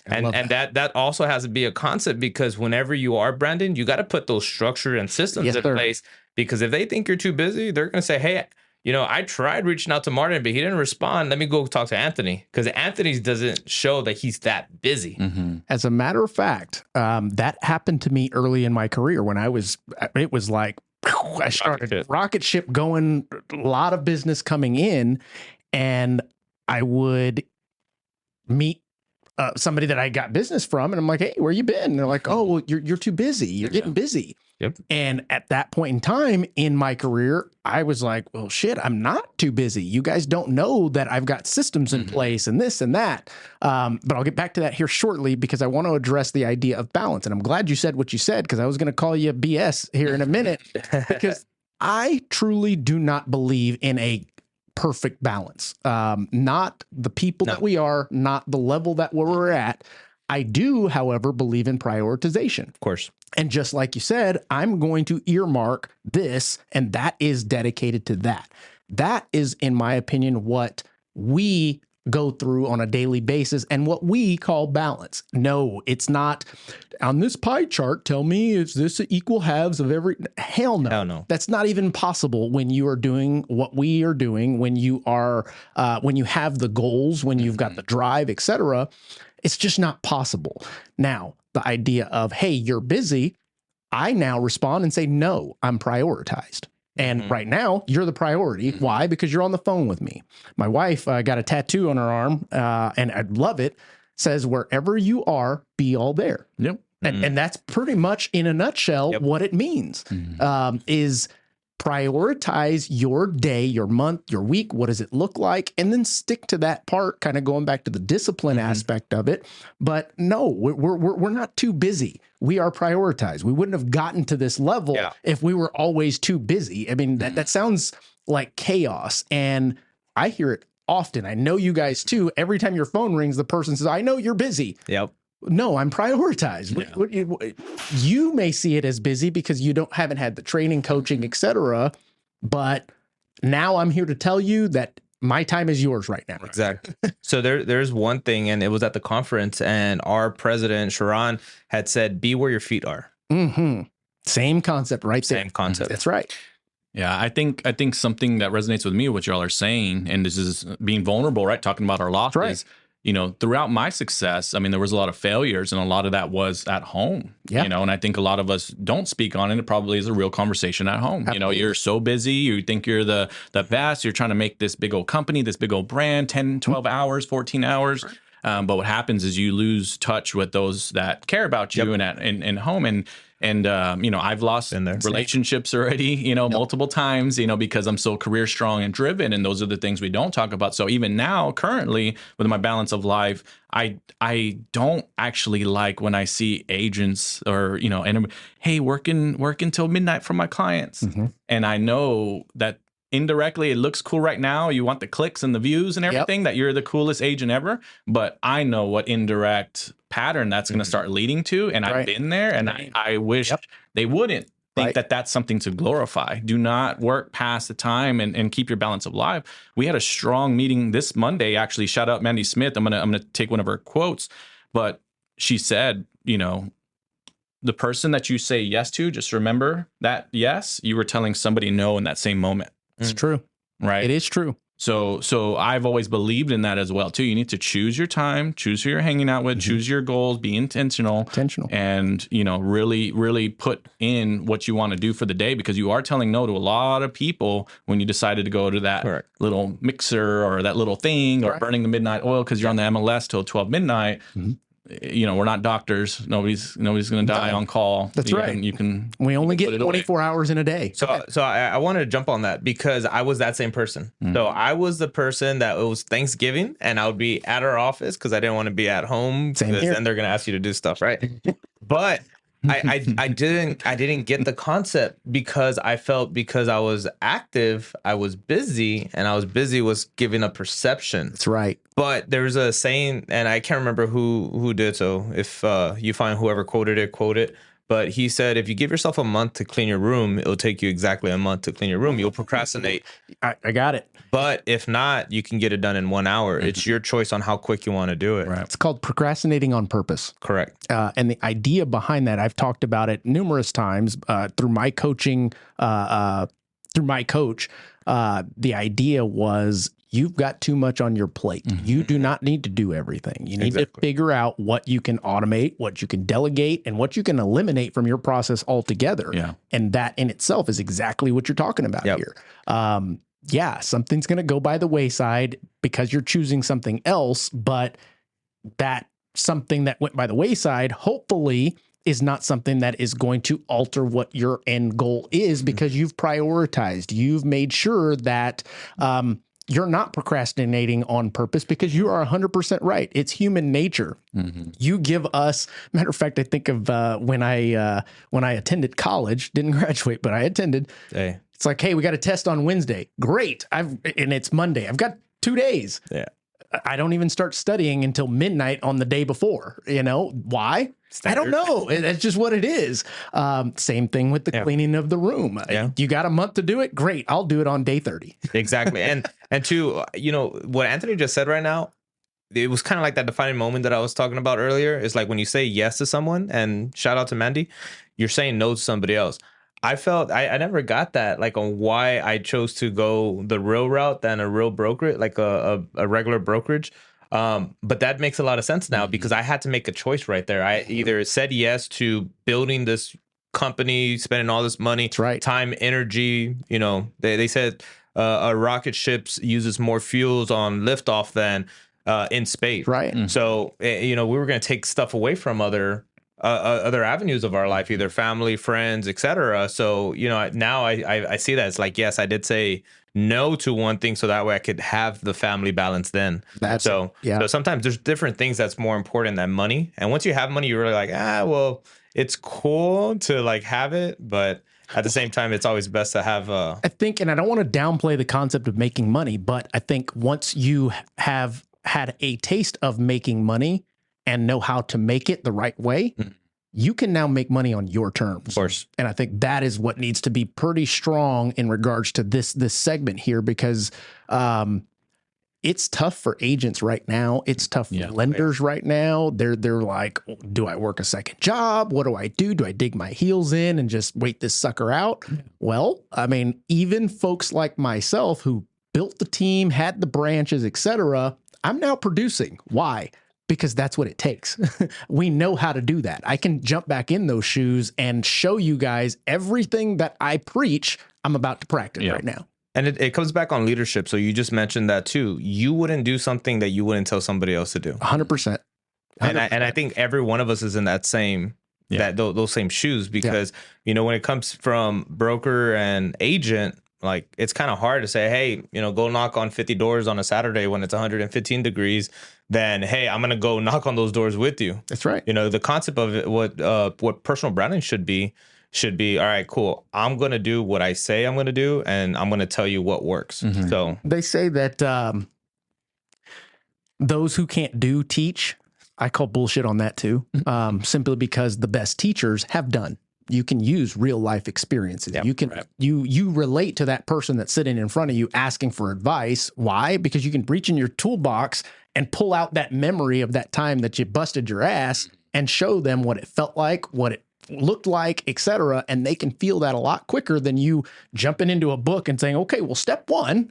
And that also has to be a concept, because whenever you are branding, you got to put those structure and systems in place, because if they think you're too busy, they're going to say, hey, I tried reaching out to Martin, but he didn't respond. Let me go talk to Anthony, because Anthony doesn't show that he's that busy. Mm-hmm. As a matter of fact, that happened to me early in my career when it was like, I started rocket ship going, a lot of business coming in, and I would meet somebody that I got business from, and I'm like, hey, where you been? And they're like, oh, well, you're too busy. You're getting busy. Yep. And at that point in time in my career, I was like, well, shit, I'm not too busy. You guys don't know that I've got systems in place and this and that. But I'll get back to that here shortly, because I want to address the idea of balance. And I'm glad you said what you said, because I was going to call you BS here in a minute, because I truly do not believe in a perfect balance. Not the people that we are, not the level that we're at. I do, however, believe in prioritization. Of course. And just like you said, I'm going to earmark this, and that is dedicated to that. That is, in my opinion, what we go through on a daily basis and what we call balance. No, it's not on this pie chart. Tell me, is this equal halves of every? Hell no. Hell no. That's not even possible when you are doing what we are doing, when you are, when you have the goals, when you've got the drive, etc. It's just not possible. Now, the idea of, hey, you're busy, I now respond and say, no, I'm prioritized. And right now, you're the priority. Why? Because you're on the phone with me. My wife got a tattoo on her arm, and I love it. Says, wherever you are, be all there. Yep. And that's pretty much, in a nutshell, what it means. Is prioritize your day, your month, your week. What does it look like? And then stick to that part, kind of going back to the discipline aspect of it. But no, we're not too busy. We are prioritized. We wouldn't have gotten to this level if we were always too busy. I mean, that sounds like chaos. And I hear it often. I know you guys too. Every time your phone rings, the person says, I know you're busy. Yep. No, I'm prioritized. Yeah. You may see it as busy because you haven't had the training, coaching, etc. But now I'm here to tell you that my time is yours right now. Exactly. So there's one thing, and it was at the conference, and our president Sharon had said, "Be where your feet are." Mm-hmm. Same concept, right there. Same concept. That's right. Yeah, I think something that resonates with me, what y'all are saying, and this is being vulnerable, right? Talking about our losses. Right. You know, throughout my success, I mean, there was a lot of failures, and a lot of that was at home. Yeah. You know, and I think a lot of us don't speak on it. It probably is a real conversation at home. Absolutely. You know, you're so busy, you think you're the best. You're trying to make this big old company, this big old brand, 10, 12 hours, 14 hours. Right. But what happens is you lose touch with those that care about you and home. And you know, I've lost relationships already, you know, multiple times, you know, because I'm so career strong and driven. And those are the things we don't talk about. So even now, currently, with my balance of life, I don't actually like when I see agents or, you know, and hey, working till midnight for my clients. Mm-hmm. And I know that indirectly it looks cool right now. You want the clicks and the views and everything, that you're the coolest agent ever. But I know what indirect pattern that's going to start leading to. And I've been there, and I wish they wouldn't think that that's something to glorify. Do not work past the time and keep your balance of life. We had a strong meeting this Monday, actually. Shout out Mandy Smith. I'm gonna take one of her quotes, but she said, you know, the person that you say yes to, just remember that yes, you were telling somebody no in that same moment. It's true. Right. It is true. So I've always believed in that as well too. You need to choose your time, choose who you're hanging out with, choose your goals, be intentional, and, you know, really, really put in what you want to do for the day, because you are telling no to a lot of people when you decided to go to that little mixer or that little thing or burning the midnight oil because you're on the MLS till 12 midnight. Mm-hmm. You know, we're not doctors. Nobody's going to die on call. That's right. We only get 24 hours in a day. So I wanted to jump on that because I was that same person. Mm-hmm. So I was the person that it was Thanksgiving and I would be at our office because I didn't want to be at home because then they're going to ask you to do stuff, right? But I didn't get the concept because I felt because I was active, I was busy, and I was busy was giving a perception. That's right. But there's a saying, and I can't remember who did. So if you find whoever quoted it, quote it. But he said, if you give yourself a month to clean your room, it'll take you exactly a month to clean your room. You'll procrastinate. I got it. But if not, you can get it done in 1 hour. Mm-hmm. It's your choice on how quick you want to do it. Right. It's called procrastinating on purpose. Correct. And the idea behind that, I've talked about it numerous times through my coaching, through my coach. The idea was, you've got too much on your plate. Mm-hmm. You do not need to do everything. You need to figure out what you can automate, what you can delegate, and what you can eliminate from your process altogether. Yeah. And that in itself is exactly what you're talking about here. Something's going to go by the wayside because you're choosing something else, but that something that went by the wayside, hopefully, is not something that is going to alter what your end goal is, because you've prioritized. You've made sure that you're not procrastinating on purpose, because you are 100% right. It's human nature. Mm-hmm. You give us, matter of fact, I think of when I attended college, didn't graduate, but I attended. Hey. It's like, hey, we got a test on Wednesday. Great. And it's Monday. I've got 2 days. Yeah. I don't even start studying until midnight on the day before. You know why? Standard. I don't know. That's just what it is. Same thing with the cleaning of the room. Yeah. You got a month to do it? Great. I'll do it on day 30. Exactly. And two, you know, what Anthony just said right now, it was kind of like that defining moment that I was talking about earlier. It's like when you say yes to someone, and shout out to Mandy, you're saying no to somebody else. I felt I never got that, like, on why I chose to go the real route than a real brokerage, like a regular brokerage. But that makes a lot of sense now, because I had to make a choice right there. I either said yes to building this company, spending all this money, time, energy. You know, they said a rocket ship uses more fuels on liftoff than in space. Right. Mm-hmm. So, you know, we were going to take stuff away from other other avenues of our life, either family, friends, etc. So, now I see that it's like, yes, I did say no to one thing so that way I could have the family balance then. So sometimes there's different things that's more important than money. And once you have money, you're really like, well, it's cool to like have it, but at the same time, it's always best to have I think, and I don't want to downplay the concept of making money, but I think once you have had a taste of making money and know how to make it the right way, you can now make money on your terms. Of course. And I think that is what needs to be pretty strong in regards to this segment here, because it's tough for agents right now. It's tough for lenders right now. They're like, do I work a second job? What do I do? Do I dig my heels in and just wait this sucker out? Well, I mean, even folks like myself who built the team, had the branches, etc., I'm now producing. Why? Because that's what it takes. We know how to do that. I can jump back in those shoes and show you guys everything that I preach. I'm about to practice right now. And it comes back on leadership. So you just mentioned that too. You wouldn't do something that you wouldn't tell somebody else to do. 100%. And I think every one of us is in that same those same shoes, because when it comes from broker and agent, like it's kind of hard to say, hey, go knock on 50 doors on a Saturday when it's 115 degrees. Then, hey, I'm gonna go knock on those doors with you. That's right. The concept of it, what personal branding should be, all right, cool. I'm going to do what I say I'm going to do, and I'm going to tell you what works. So they say that those who can't do teach. I call bullshit on that too, simply because the best teachers have done. You can use real life experiences. You can you relate to that person that's sitting in front of you asking for advice. Why? Because you can reach in your toolbox and pull out that memory of that time that you busted your ass and show them what it felt like, what it looked like, etc. And they can feel that a lot quicker than you jumping into a book and saying, okay, well, step one.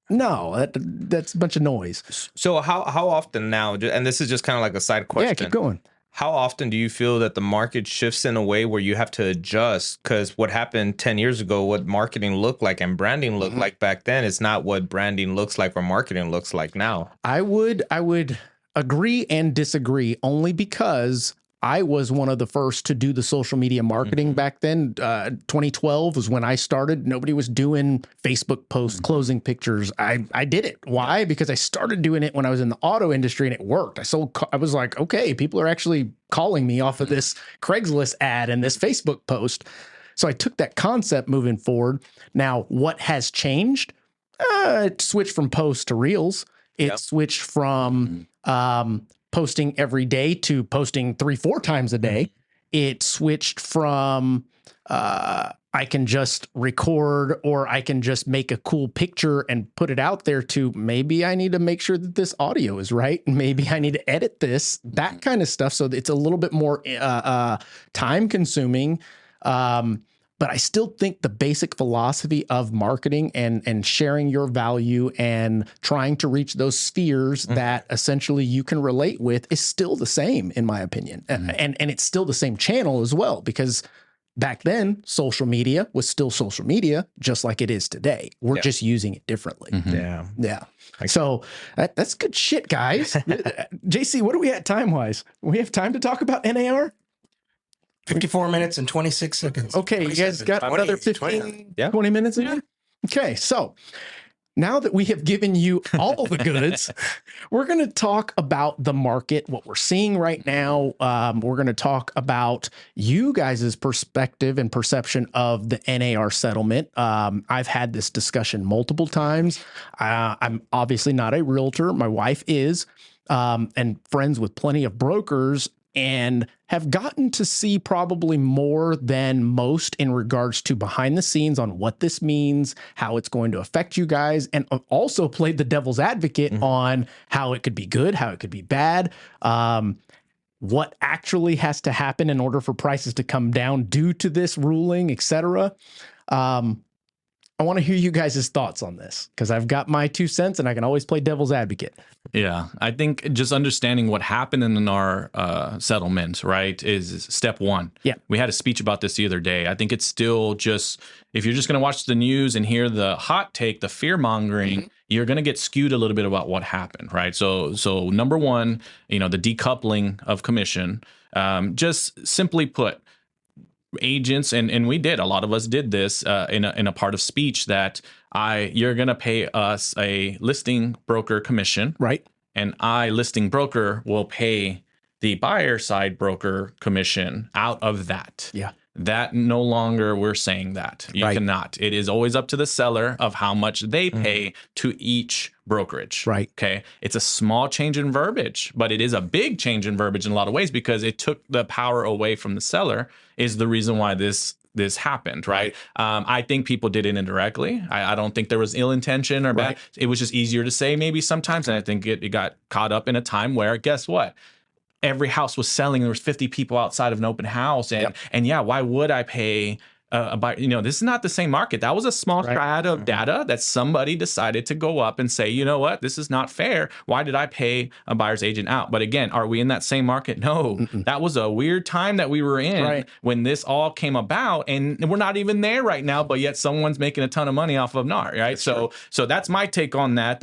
No, that's a bunch of noise. So how often now, and this is just kind of like a side question. Yeah, keep going. How often do you feel that the market shifts in a way where you have to adjust? Because what happened 10 years ago, what marketing looked like and branding looked like back then is not what branding looks like or marketing looks like now. I would agree and disagree, only because I was one of the first to do the social media marketing back then. 2012 was when I started. Nobody was doing Facebook posts, closing pictures. I did it. Why? Because I started doing it when I was in the auto industry and it worked. I was like, okay, people are actually calling me off of this Craigslist ad and this Facebook post. So I took that concept moving forward. Now, what has changed? It switched from posts to reels. It switched from posting every day to posting 3-4 times a day. It switched from I can just record or I can just make a cool picture and put it out there to maybe I need to make sure that this audio is right. Maybe I need to edit this, that kind of stuff. So it's a little bit more time consuming. But I still think the basic philosophy of marketing and sharing your value and trying to reach those spheres that essentially you can relate with is still the same, in my opinion. And it's still the same channel as well, because back then, social media was still social media, just like it is today. We're just using it differently. Yeah. So that's good shit, guys. JC, what are we at time-wise? We have time to talk about NAR? 54 minutes and 26 seconds. Okay, you guys got another 15, 20 minutes in? Okay, so now that we have given you all the goods, we're going to talk about the market, what we're seeing right now. We're going to talk about you guys' perspective and perception of the NAR settlement. I've had this discussion multiple times. I'm obviously not a realtor. My wife is, and friends with plenty of brokers, and have gotten to see probably more than most in regards to behind the scenes on what this means, how it's going to affect you guys, and also played the devil's advocate on how it could be good, how it could be bad, what actually has to happen in order for prices to come down due to this ruling, etc. I want to hear you guys' thoughts on this because I've got my 2 cents and I can always play devil's advocate. Yeah, I think just understanding what happened in our settlement, right, is step one. Yeah. We had a speech about this the other day. I think it's still just, if you're just going to watch the news and hear the hot take, the fear mongering, you're going to get skewed a little bit about what happened, right? So number one, the decoupling of commission, just simply put, agents, and we did, a lot of us did this in a part of speech that you're going to pay us a listing broker commission, right? And listing broker will pay the buyer side broker commission out of that. Yeah. That no longer we're saying that. You cannot. It is always up to the seller of how much they pay to each brokerage. Right. Okay. It's a small change in verbiage, but it is a big change in verbiage in a lot of ways because it took the power away from the seller is the reason why this happened, right? I think people did it indirectly. I don't think there was ill intention or bad. It was just easier to say maybe sometimes. And I think it got caught up in a time where, guess what? Every house was selling. There was 50 people outside of an open house. And yeah, why would I pay this is not the same market. That was a small strata of data that somebody decided to go up and say, you know what, this is not fair. Why did I pay a buyer's agent out? But again, are we in that same market? No, that was a weird time that we were in when this all came about, and we're not even there right now. But yet someone's making a ton of money off of NAR, right? So that's my take on that.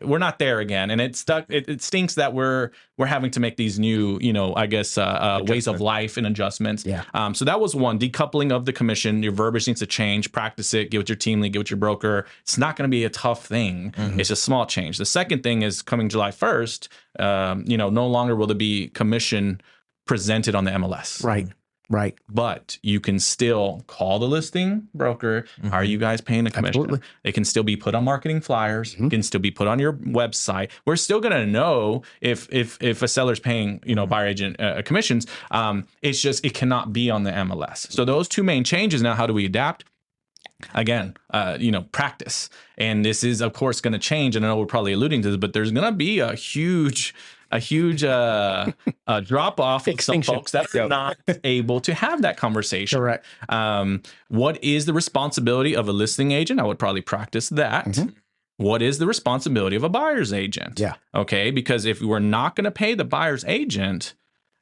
We're not there again, and it stinks that we're having to make these new, ways of life and adjustments. Yeah. So that was one, decoupling of the commission. Your verbiage needs to change. Practice it. Get with your team lead. Get with your broker. It's not going to be a tough thing. It's a small change. The second thing is coming July 1st. No longer will there be commission presented on the MLS. Right. But you can still call the listing broker. Are you guys paying a commission? Absolutely. It can still be put on marketing flyers. It can still be put on your website. We're still going to know if a seller's paying, buyer agent commissions. It's just, it cannot be on the MLS. So those two main changes. Now, how do we adapt? Again, practice. And this is, of course, going to change. And I know we're probably alluding to this, but there's going to be a huge drop off of some folks that are not able to have that conversation. Correct. What is the responsibility of a listing agent? I would probably practice that. What is the responsibility of a buyer's agent? Yeah. Okay. Because if we're not going to pay the buyer's agent,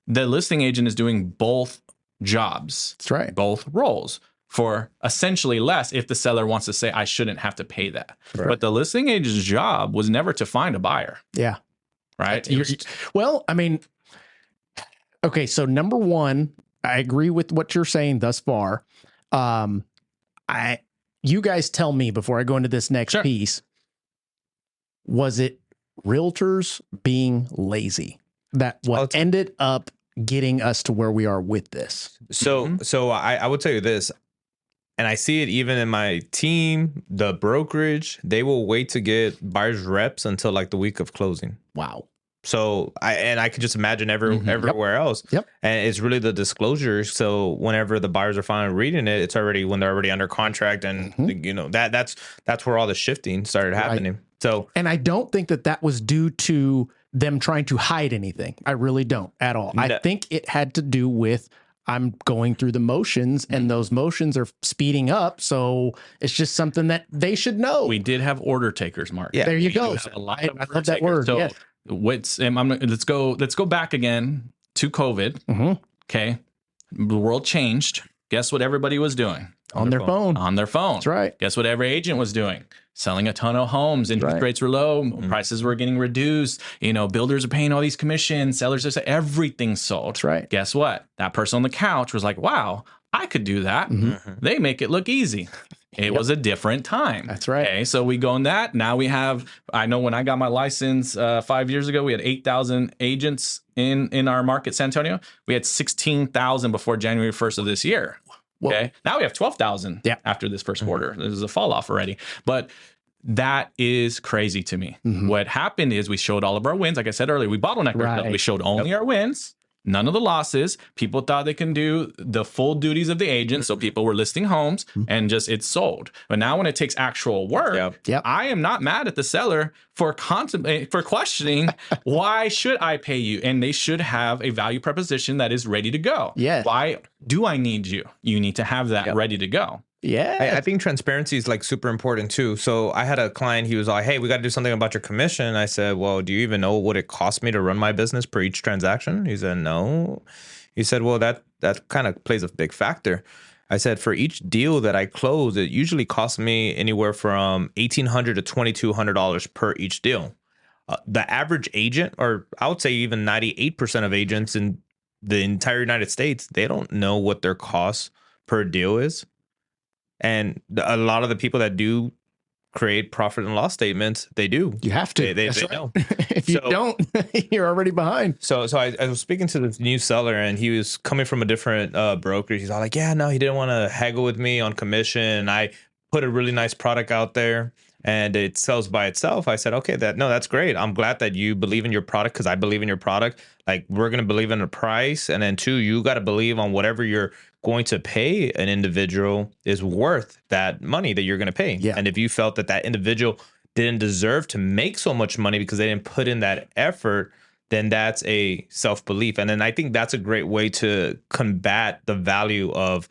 the listing agent is doing both jobs. That's right. Both roles for essentially less if the seller wants to say, I shouldn't have to pay that. Right. But the listing agent's job was never to find a buyer. Yeah. Right. Okay. So number one, I agree with what you're saying thus far. You guys tell me before I go into this next piece, was it realtors being lazy that ended up getting us to where we are with this? So I would tell you this, and I see it even in my team, the brokerage, they will wait to get buyers reps until like the week of closing. Wow. So I can just imagine everywhere else. Yep. And it's really the disclosure. So whenever the buyers are finally reading it, it's already when they're already under contract, and that's where all the shifting started happening. Right. So, and I don't think that was due to them trying to hide anything. I really don't at all. No. I think it had to do with I'm going through the motions, and those motions are speeding up. So it's just something that they should know. We did have order takers, Mark. Yeah, there you go. I love that word. So, yes. Let's go back again to COVID. Okay. The world changed. Guess what everybody was doing? On their phone. On their phone. That's right. Guess what every agent was doing? Selling a ton of homes. Interest rates were low. Prices were getting reduced. Builders are paying all these commissions. Sellers are saying everything sold. That's right. Guess what? That person on the couch was like, wow, I could do that. They make it look easy. It was a different time. That's right. Okay, so we go on that. Now we have, I know when I got my license 5 years ago, we had 8,000 agents in our market, San Antonio. We had 16,000 before January 1st of this year. Okay. Now we have 12,000 after this first quarter. There's a fall off already. But that is crazy to me. What happened is we showed all of our wins. Like I said earlier, we bottlenecked ourselves. We showed only our wins, none of the losses. People thought they can do the full duties of the agent. So people were listing homes and just it's sold. But now when it takes actual work, I am not mad at the seller for questioning why should I pay you? And they should have a value proposition that is ready to go. Yes. do I need you? You need to have that ready to go. Yeah. I think transparency is like super important too. So I had a client, he was like, hey, we got to do something about your commission. I said, well, do you even know what it costs me to run my business per each transaction? He said, no. He said, well, that kind of plays a big factor. I said, for each deal that I close, it usually costs me anywhere from $1,800 to $2,200 per each deal. The average agent, or I would say even 98% of agents in the entire United States, they don't know what their cost per deal is. And a lot of the people that do create profit and loss statements, they do. You have to. They right. know. If you don't, you're already behind. So I was speaking to this new seller, and he was coming from a different broker. He's all like, yeah, no, he didn't want to haggle with me on commission. I put a really nice product out there and it sells by itself. I said, okay, that's great. I'm glad that you believe in your product, because I believe in your product. Like, we're going to believe in the price. And then 2, you got to believe on whatever you're going to pay an individual is worth that money that you're going to pay. Yeah. And if you felt that individual didn't deserve to make so much money because they didn't put in that effort, then that's a self-belief. And then I think that's a great way to combat the value of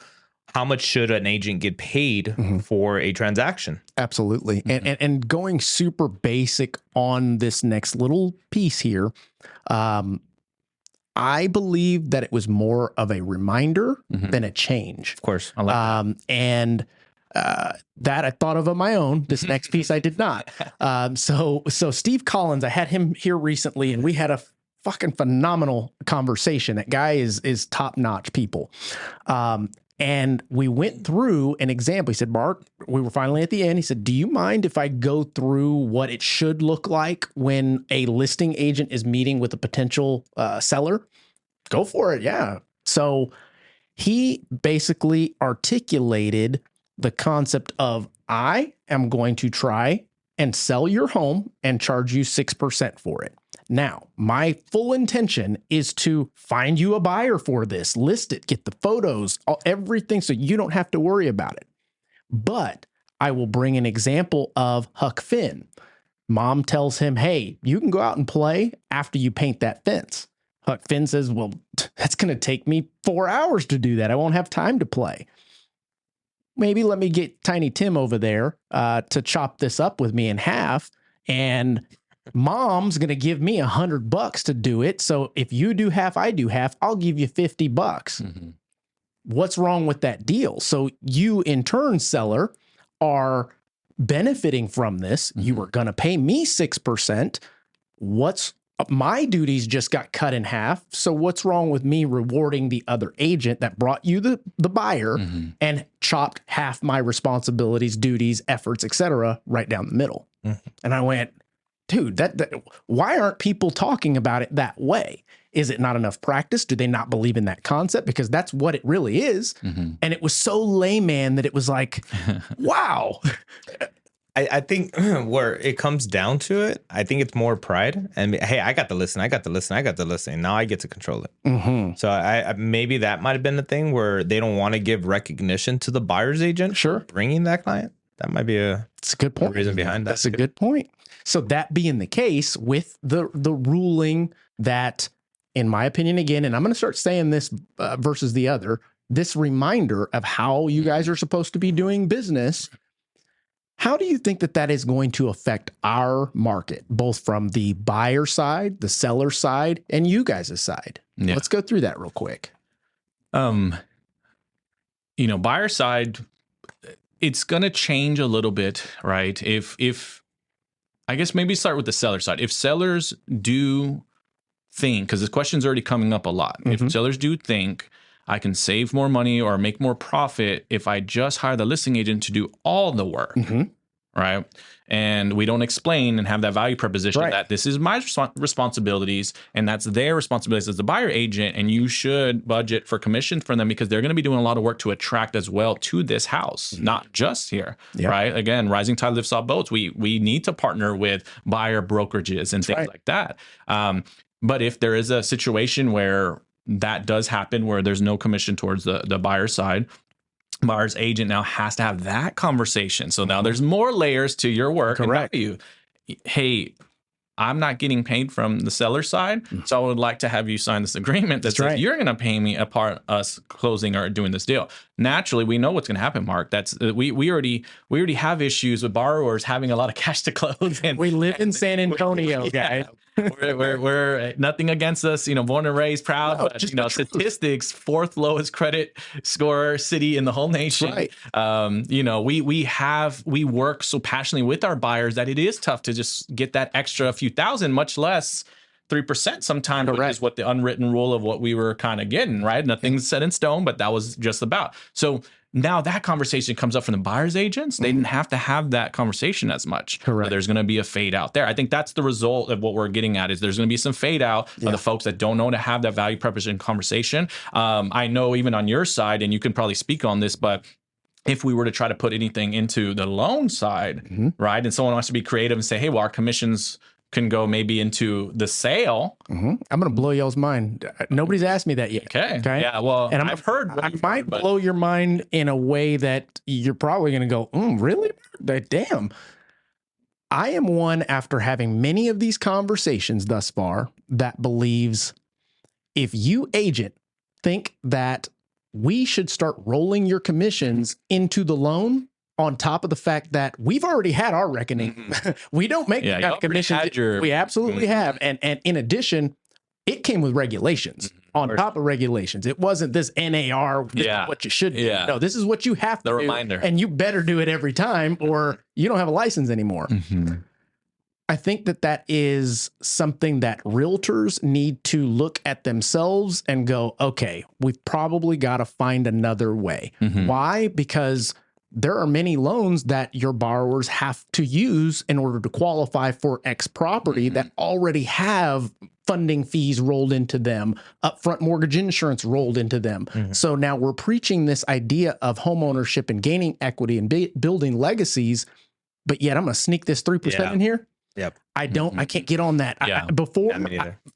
how much should an agent get paid for a transaction. Absolutely. And going super basic on this next little piece here, I believe that it was more of a reminder than a change. Of course. I like that. And that I thought of on my own. This next piece I did not. So Steve Collins, I had him here recently, and we had a fucking phenomenal conversation. That guy is top notch people. And we went through an example. He said, Mark, we were finally at the end. He said, do you mind if I go through what it should look like when a listing agent is meeting with a potential seller? Go for it. Yeah. So he basically articulated the concept of, I am going to try and sell your home and charge you 6% for it. Now, my full intention is to find you a buyer for this, list it, get the photos, everything, so you don't have to worry about it. But I will bring an example of Huck Finn. Mom tells him, hey, you can go out and play after you paint that fence. Huck Finn says, well, that's going to take me 4 hours to do that. I won't have time to play. Maybe let me get Tiny Tim over there to chop this up with me in half, and Mom's going to give me $100 to do it. So if you do half, I do half, I'll give you $50. What's wrong with that deal? So you, in turn, seller, are benefiting from this. You were going to pay me 6%. My duties just got cut in half. So what's wrong with me rewarding the other agent that brought you the buyer and chopped half my responsibilities, duties, efforts, etc., right down the middle? And I went, dude, why aren't people talking about it that way? Is it not enough practice? Do they not believe in that concept? Because that's what it really is. And it was so layman that it was like, wow. I think where it comes down to it, I think it's more pride. And hey, I got the listing. Now I get to control it. So I maybe that might have been the thing where they don't want to give recognition to the buyer's agent. Sure. Bringing that client. That might be it's a good point. reason behind that. That's a good point. So that being the case, with the ruling that, in my opinion, again, and I'm going to start saying this versus the other, this reminder of how you guys are supposed to be doing business, how do you think that is going to affect our market, both from the buyer side, the seller side, and you guys' side? Yeah. Let's go through that real quick. Buyer side, it's going to change a little bit, right? If I guess maybe start with the seller side. If sellers do think, because this question's already coming up a lot, if sellers do think I can save more money or make more profit if I just hire the listing agent to do all the work, right? And we don't explain and have that value proposition that this is my responsibilities and that's their responsibilities as the buyer agent, and you should budget for commission for them because they're going to be doing a lot of work to attract as well to this house, not just here, right? Again, rising tide lifts all boats. We need to partner with buyer brokerages and things like that. But if there is a situation where that does happen, where there's no commission towards the buyer side, buyer's agent now has to have that conversation. So now there's more layers to your work. Correct. And value. Hey, I'm not getting paid from the seller side, so I would like to have you sign this agreement that says you're going to pay me upon us closing or doing this deal. Naturally, we know what's going to happen, Mark. That's we already have issues with borrowers having a lot of cash to close, and we live in San Antonio, guys. we're nothing against us, born and raised, proud. No, but, statistics, fourth lowest credit score city in the whole nation. Right. We work so passionately with our buyers that it is tough to just get that extra few thousand, much less 3% sometimes, which is what the unwritten rule of what we were kind of getting, right? Nothing's set in stone, but that was just about. So now that conversation comes up from the buyer's agents. They didn't have to have that conversation as much. Correct. So there's going to be a fade out there. I think that's the result of what we're getting at is there's going to be some fade out of the folks that don't know to have that value proposition conversation. I know even on your side, and you can probably speak on this, but if we were to try to put anything into the loan side, right, and someone wants to be creative and say, hey, well, our commissions can go maybe into the sale. I'm going to blow y'all's mind. Nobody's asked me that yet. Okay. Yeah. Well, and I've heard. I might blow your mind in a way that you're probably going to go, really? Damn. I am one, after having many of these conversations thus far, that believes if you, agent, think that we should start rolling your commissions into the loan, on top of the fact that we've already had our reckoning. We don't make that kind of commissions. We absolutely have. And in addition, it came with regulations on top of regulations. It wasn't this NAR, this is what you should do. No, this is what you have to do. Reminder. And you better do it every time or you don't have a license anymore. I think that is something that realtors need to look at themselves and go, okay, we've probably got to find another way. Why? Because there are many loans that your borrowers have to use in order to qualify for X property that already have funding fees rolled into them, upfront mortgage insurance rolled into them. So now we're preaching this idea of homeownership and gaining equity and building legacies, but yet I'm going to sneak this 3% in here. Yep. I can't get on that.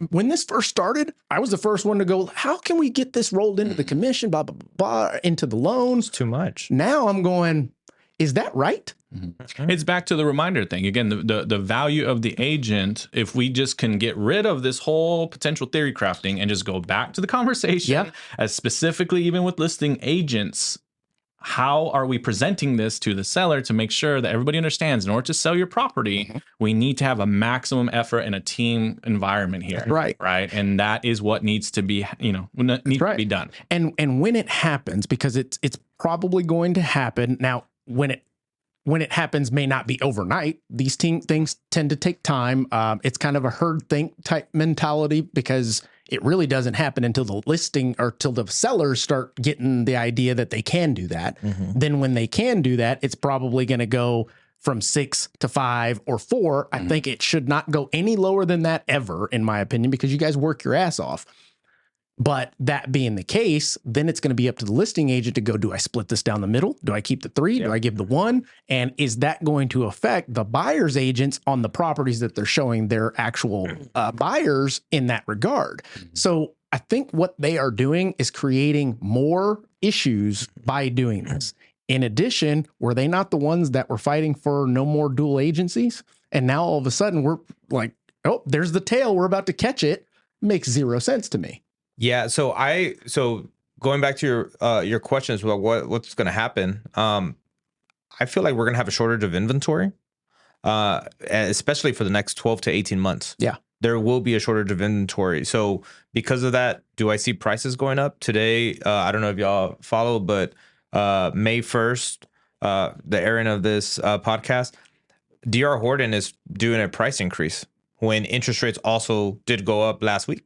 When this first started, I was the first one to go, how can we get this rolled into the commission, blah, blah, blah, into the loans? Too much. Now I'm going, is that right? It's back to the reminder thing. Again, the value of the agent, if we just can get rid of this whole potential theory crafting and just go back to the conversation, as specifically even with listing agents, how are we presenting this to the seller to make sure that everybody understands in order to sell your property, we need to have a maximum effort in a team environment here. Right. And that is what needs to be, to be done. And when it happens, because it's probably going to happen. Now, when it happens may not be overnight. These things tend to take time. It's kind of a herd think type mentality because it really doesn't happen until the listing or till the sellers start getting the idea that they can do that. Then when they can do that, it's probably going to go from 6 to 5 or 4. I think it should not go any lower than that ever, in my opinion, because you guys work your ass off. But that being the case, then it's going to be up to the listing agent to go, do I split this down the middle? Do I keep the 3? Do I give the 1? And is that going to affect the buyer's agents on the properties that they're showing their actual buyers in that regard? So I think what they are doing is creating more issues by doing this. In addition, were they not the ones that were fighting for no more dual agencies? And now all of a sudden we're like, oh, there's the tail. We're about to catch it. Makes zero sense to me. Yeah. So going back to your questions about what's going to happen, I feel like we're going to have a shortage of inventory, especially for the next 12 to 18 months. Yeah. There will be a shortage of inventory. So because of that, do I see prices going up today? I don't know if y'all follow, but May 1st, the airing of this podcast, D.R. Horton is doing a price increase when interest rates also did go up last week.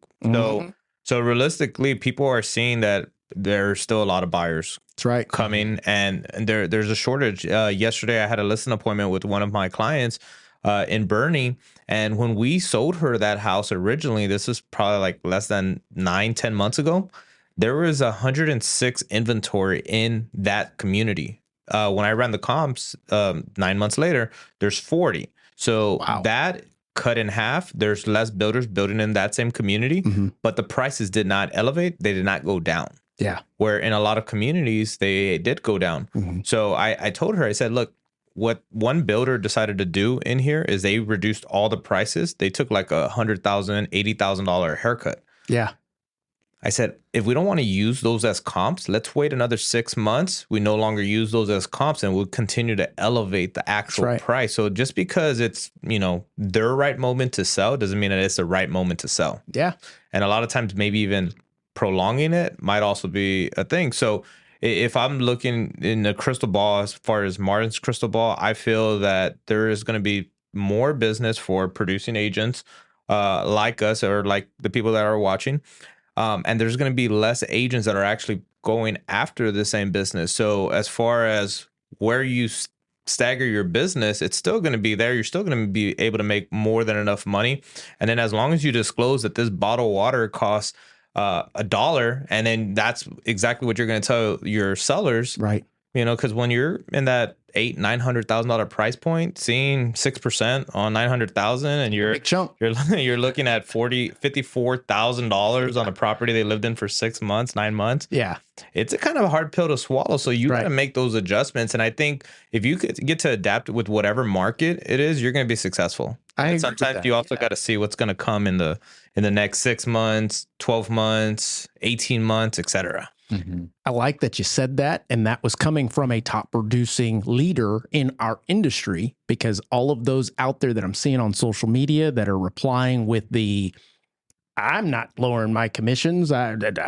So realistically, people are seeing that there's still a lot of buyers coming, and there's a shortage. Yesterday, I had a listing appointment with one of my clients in Bernie, and when we sold her that house originally, this is probably like less than 9-10 months ago, there was 106 inventory in that community. When I ran the comps 9 months later, there's 40. So that cut in half. There's less builders building in that same community, but the prices did not elevate. They did not go down. Yeah. Where in a lot of communities, they did go down. So I told her, I said, look, what one builder decided to do in here is they reduced all the prices. They took like $100,000, $80,000 haircut. Yeah. I said, if we don't want to use those as comps, let's wait another 6 months. We no longer use those as comps, and we'll continue to elevate the actual price. So just because it's, their right moment to sell doesn't mean that it's the right moment to sell. Yeah. And a lot of times maybe even prolonging it might also be a thing. So if I'm looking in the crystal ball, as far as Martin's crystal ball, I feel that there is going to be more business for producing agents like us, or like the people that are watching. And there's going to be less agents that are actually going after the same business. So as far as where you stagger your business, it's still going to be there. You're still going to be able to make more than enough money. And then as long as you disclose that this bottle of water costs $1, and then that's exactly what you're going to tell your sellers, right? Because when you're in that $800,000-$900,000 price point, seeing 6% on $900,000, and you're looking at $54,000 on a property they lived in for 6 months, 9 months. Yeah, it's a kind of a hard pill to swallow. So you got to make those adjustments, and I think if you could get to adapt with whatever market it is, you're going to be successful. And sometimes you also got to see what's going to come in the next 6 months, 12 months, 18 months, etc. Mm-hmm. I like that you said that, and that was coming from a top producing leader in our industry, because all of those out there that I'm seeing on social media that are replying with I'm not lowering my commissions.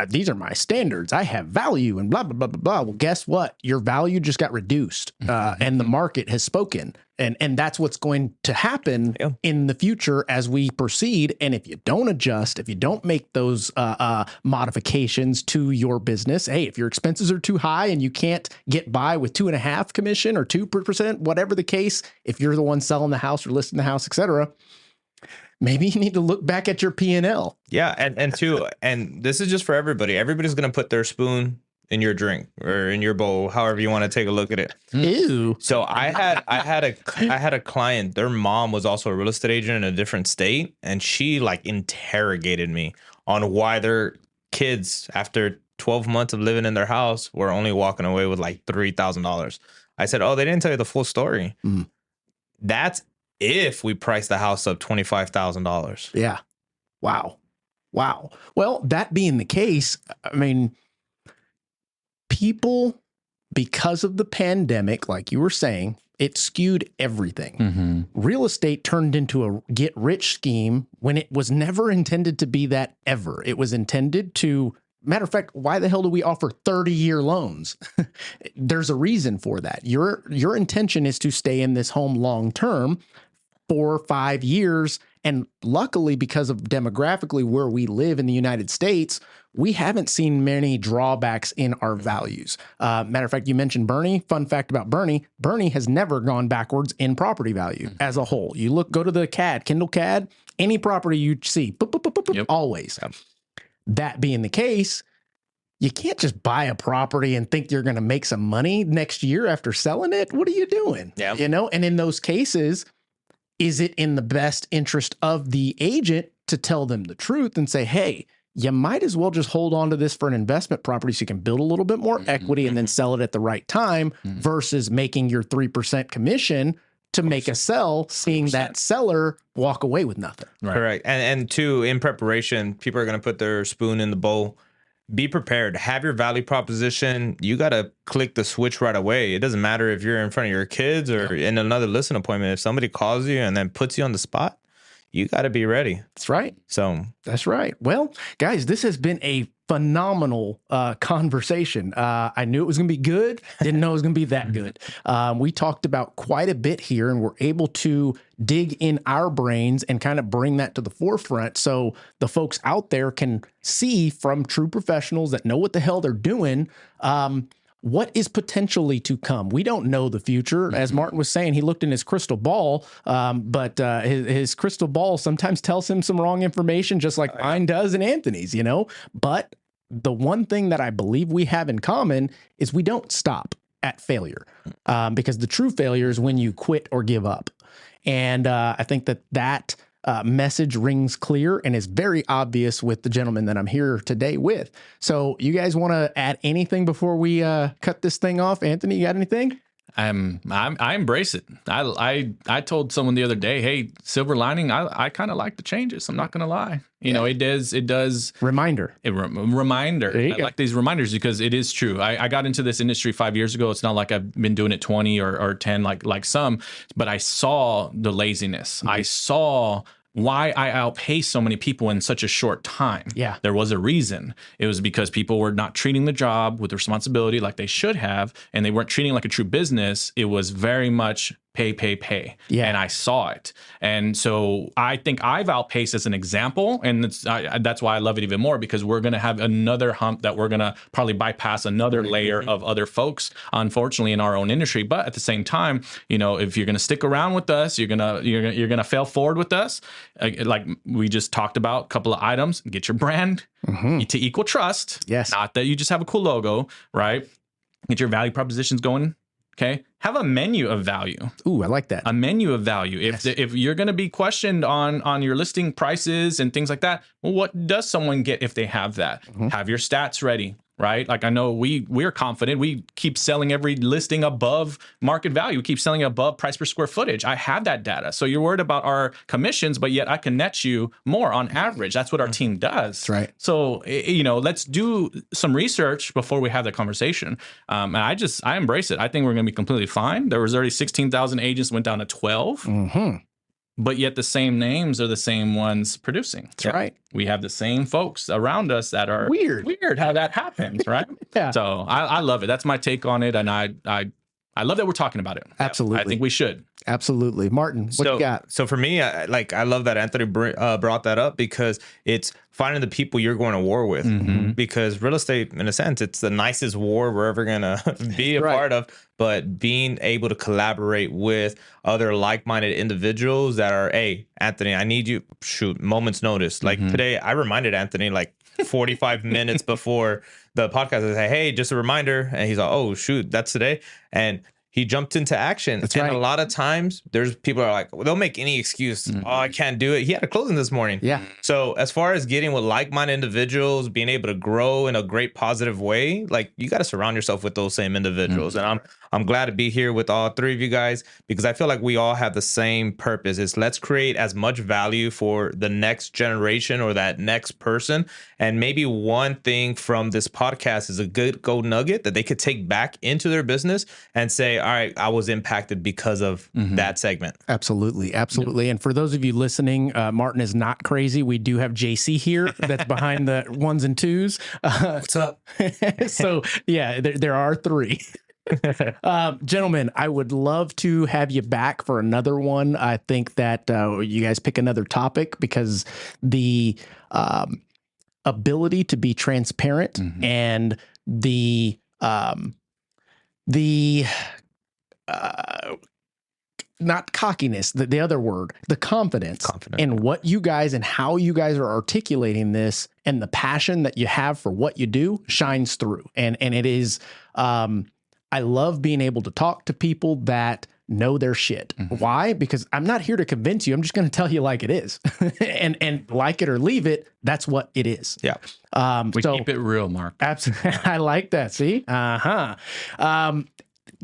These are my standards. I have value and blah, blah, blah, blah, blah. Well, guess what? Your value just got reduced and the market has spoken. And that's what's going to happen in the future as we proceed. And if you don't adjust, if you don't make those modifications to your business, hey, if your expenses are too high and you can't get by with 2.5% commission or 2%, whatever the case, if you're the one selling the house or listing the house, et cetera, maybe you need to look back at your P&L. Yeah, and this is just for everybody. Everybody's going to put their spoon in your drink or in your bowl, however you want to take a look at it. Ew. So I had a client. Their mom was also a real estate agent in a different state, and she interrogated me on why their kids, after 12 months of living in their house, were only walking away with $3,000. I said, "Oh, they didn't tell you the full story." Mm. That's if we price the house up $25,000. Yeah. Wow. Well, that being the case, I mean, people, because of the pandemic, like you were saying, it skewed everything. Mm-hmm. Real estate turned into a get-rich scheme when it was never intended to be that ever. It was intended to, matter of fact, why the hell do we offer 30-year loans? There's a reason for that. Your intention is to stay in this home long-term, 4 or 5 years. And luckily, because of demographically where we live in the United States, we haven't seen many drawbacks in our values. Matter of fact, you mentioned Bernie. Fun fact about Bernie. Bernie has never gone backwards in property value as a whole. You go to the Kindle CAD, any property you see, always. Yep. That being the case, you can't just buy a property and think you're going to make some money next year after selling it. What are you doing? Yeah. And in those cases, is it in the best interest of the agent to tell them the truth and say, hey, you might as well just hold on to this for an investment property so you can build a little bit more equity and then sell it at the right time versus making your 3% commission to make a sell, seeing that seller walk away with nothing. Right. Correct. And two, in preparation, people are going to put their spoon in the bowl. Be prepared. Have your value proposition. You got to click the switch right away. It doesn't matter if you're in front of your kids or in another listing appointment. If somebody calls you and then puts you on the spot, you got to be ready. That's right. So that's right. Well, guys, this has been a phenomenal conversation. I knew it was going to be good. Didn't know it was going to be that good. We talked about quite a bit here, and we're able to dig in our brains and kind of bring that to the forefront so the folks out there can see from true professionals that know what the hell they're doing, what is potentially to come. We don't know the future. As Martin was saying, he looked in his crystal ball, but his crystal ball sometimes tells him some wrong information, just like mine does and Anthony's, But the one thing that I believe we have in common is we don't stop at failure, because the true failure is when you quit or give up. And I think that message rings clear and is very obvious with the gentleman that I'm here today with. So you guys want to add anything before we cut this thing off? Anthony, you got anything? I embrace it. I told someone the other day, hey, silver lining, I kind of like the changes. I'm not going to lie. You know, it does. Reminder. Reminder. There you I go. like these reminders because it is true. I got into this industry 5 years ago. It's not like I've been doing it 20 or 10 like some, but I saw the laziness. I saw why I outpaced so many people in such a short time. Yeah. There was a reason. It was because people were not treating the job with responsibility like they should have, and they weren't treating it like a true business. It was very much pay. Yeah. And I saw it. And so I think I've outpaced as an example. And that's why I love it even more, because we're going to have another hump that we're going to probably bypass another layer of other folks, unfortunately, in our own industry. But at the same time, you know, if you're going to stick around with us, you're going to fail forward with us. Like we just talked about a couple of items, get your brand to equal trust. Yes. Not that you just have a cool logo, right? Get your value propositions going. Okay. Have a menu of value. Ooh, I like that. A menu of value. If you're going to be questioned on your listing prices and things like that, well, what does someone get if they have that? Have your stats ready, right? Like I know we're confident. We keep selling every listing above market value. We keep selling above price per square footage. I have that data. So you're worried about our commissions, but yet I can net you more on average. That's what our team does. That's right. So, you know, let's do some research before we have that conversation. And I embrace it. I think we're going to be completely fine. There was already 16,000 agents, went down to 12. But yet the same names are the same ones producing. That's right. We have the same folks around us that are Weird how that happens, right? Yeah. So I love it. That's my take on it. And I love that we're talking about it. Absolutely. I think we should. Absolutely. Martin, what you got? So for me, I love that Anthony brought that up, because it's finding the people you're going to war with. Because real estate, in a sense, it's the nicest war we're ever going to be a part of. But being able to collaborate with other like-minded individuals that are, hey, Anthony, I need you. Shoot, moment's notice. Like today, I reminded Anthony like 45 minutes before the podcast. I said, hey, just a reminder. And he's like, oh, shoot, that's today. And he jumped into action. That's and right. a lot of times there's people are like, well, they'll make any excuse. Oh, I can't do it. He had a closing this morning. Yeah. So as far as getting with like-minded individuals, being able to grow in a great positive way, like you got to surround yourself with those same individuals. And I'm glad to be here with all three of you guys, because I feel like we all have the same purpose. Is let's create as much value for the next generation or that next person. And maybe one thing from this podcast is a good gold nugget that they could take back into their business and say, all right, I was impacted because of that segment. Absolutely. Absolutely. And for those of you listening, Martin is not crazy. We do have JC here that's behind the ones and twos. What's up? So yeah, there are three. Gentlemen, I would love to have you back for another one. I think that you guys pick another topic, because the ability to be transparent and the not cockiness, the other word, the confidence in what you guys and how you guys are articulating this, and the passion that you have for what you do shines through. And it is, I love being able to talk to people that know their shit. Why? Because I'm not here to convince you. I'm just going to tell you like it is. and like it or leave it, that's what it is. Yeah. We keep it real, Mark. Absolutely. I like that. See?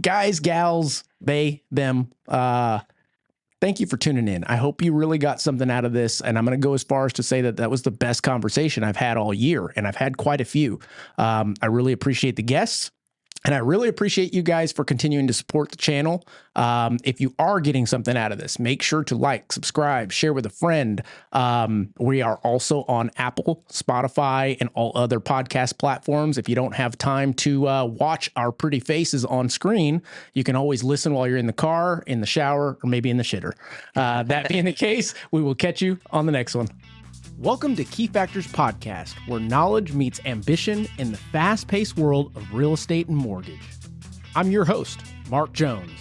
Guys, gals, they, them, thank you for tuning in. I hope you really got something out of this. And I'm going to go as far as to say that was the best conversation I've had all year. And I've had quite a few. I really appreciate the guests. And I really appreciate you guys for continuing to support the channel. If you are getting something out of this, make sure to like, subscribe, share with a friend. We are also on Apple, Spotify, and all other podcast platforms. If you don't have time to watch our pretty faces on screen, you can always listen while you're in the car, in the shower, or maybe in the shitter. That being the case, we will catch you on the next one. Welcome to Key Factors Podcast, where knowledge meets ambition in the fast-paced world of real estate and mortgage. I'm your host, Mark Jones,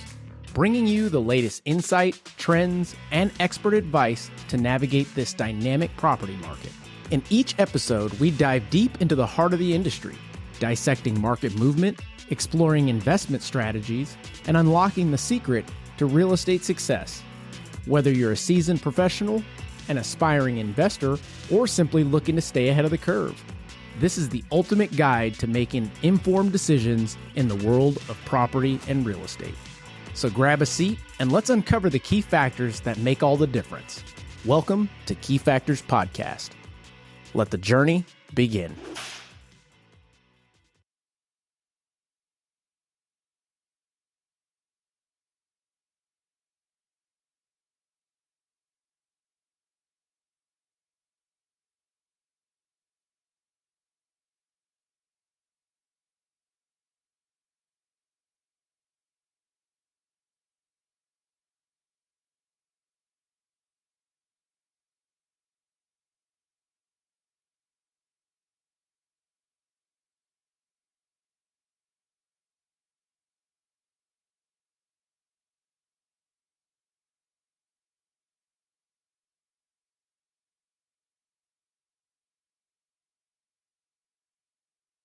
bringing you the latest insight, trends, and expert advice to navigate this dynamic property market. In each episode, we dive deep into the heart of the industry, dissecting market movement, exploring investment strategies, and unlocking the secret to real estate success. Whether you're a seasoned professional, an aspiring investor, or simply looking to stay ahead of the curve, this is the ultimate guide to making informed decisions in the world of property and real estate. So grab a seat and let's uncover the key factors that make all the difference. Welcome to Key Factors Podcast. Let the journey begin.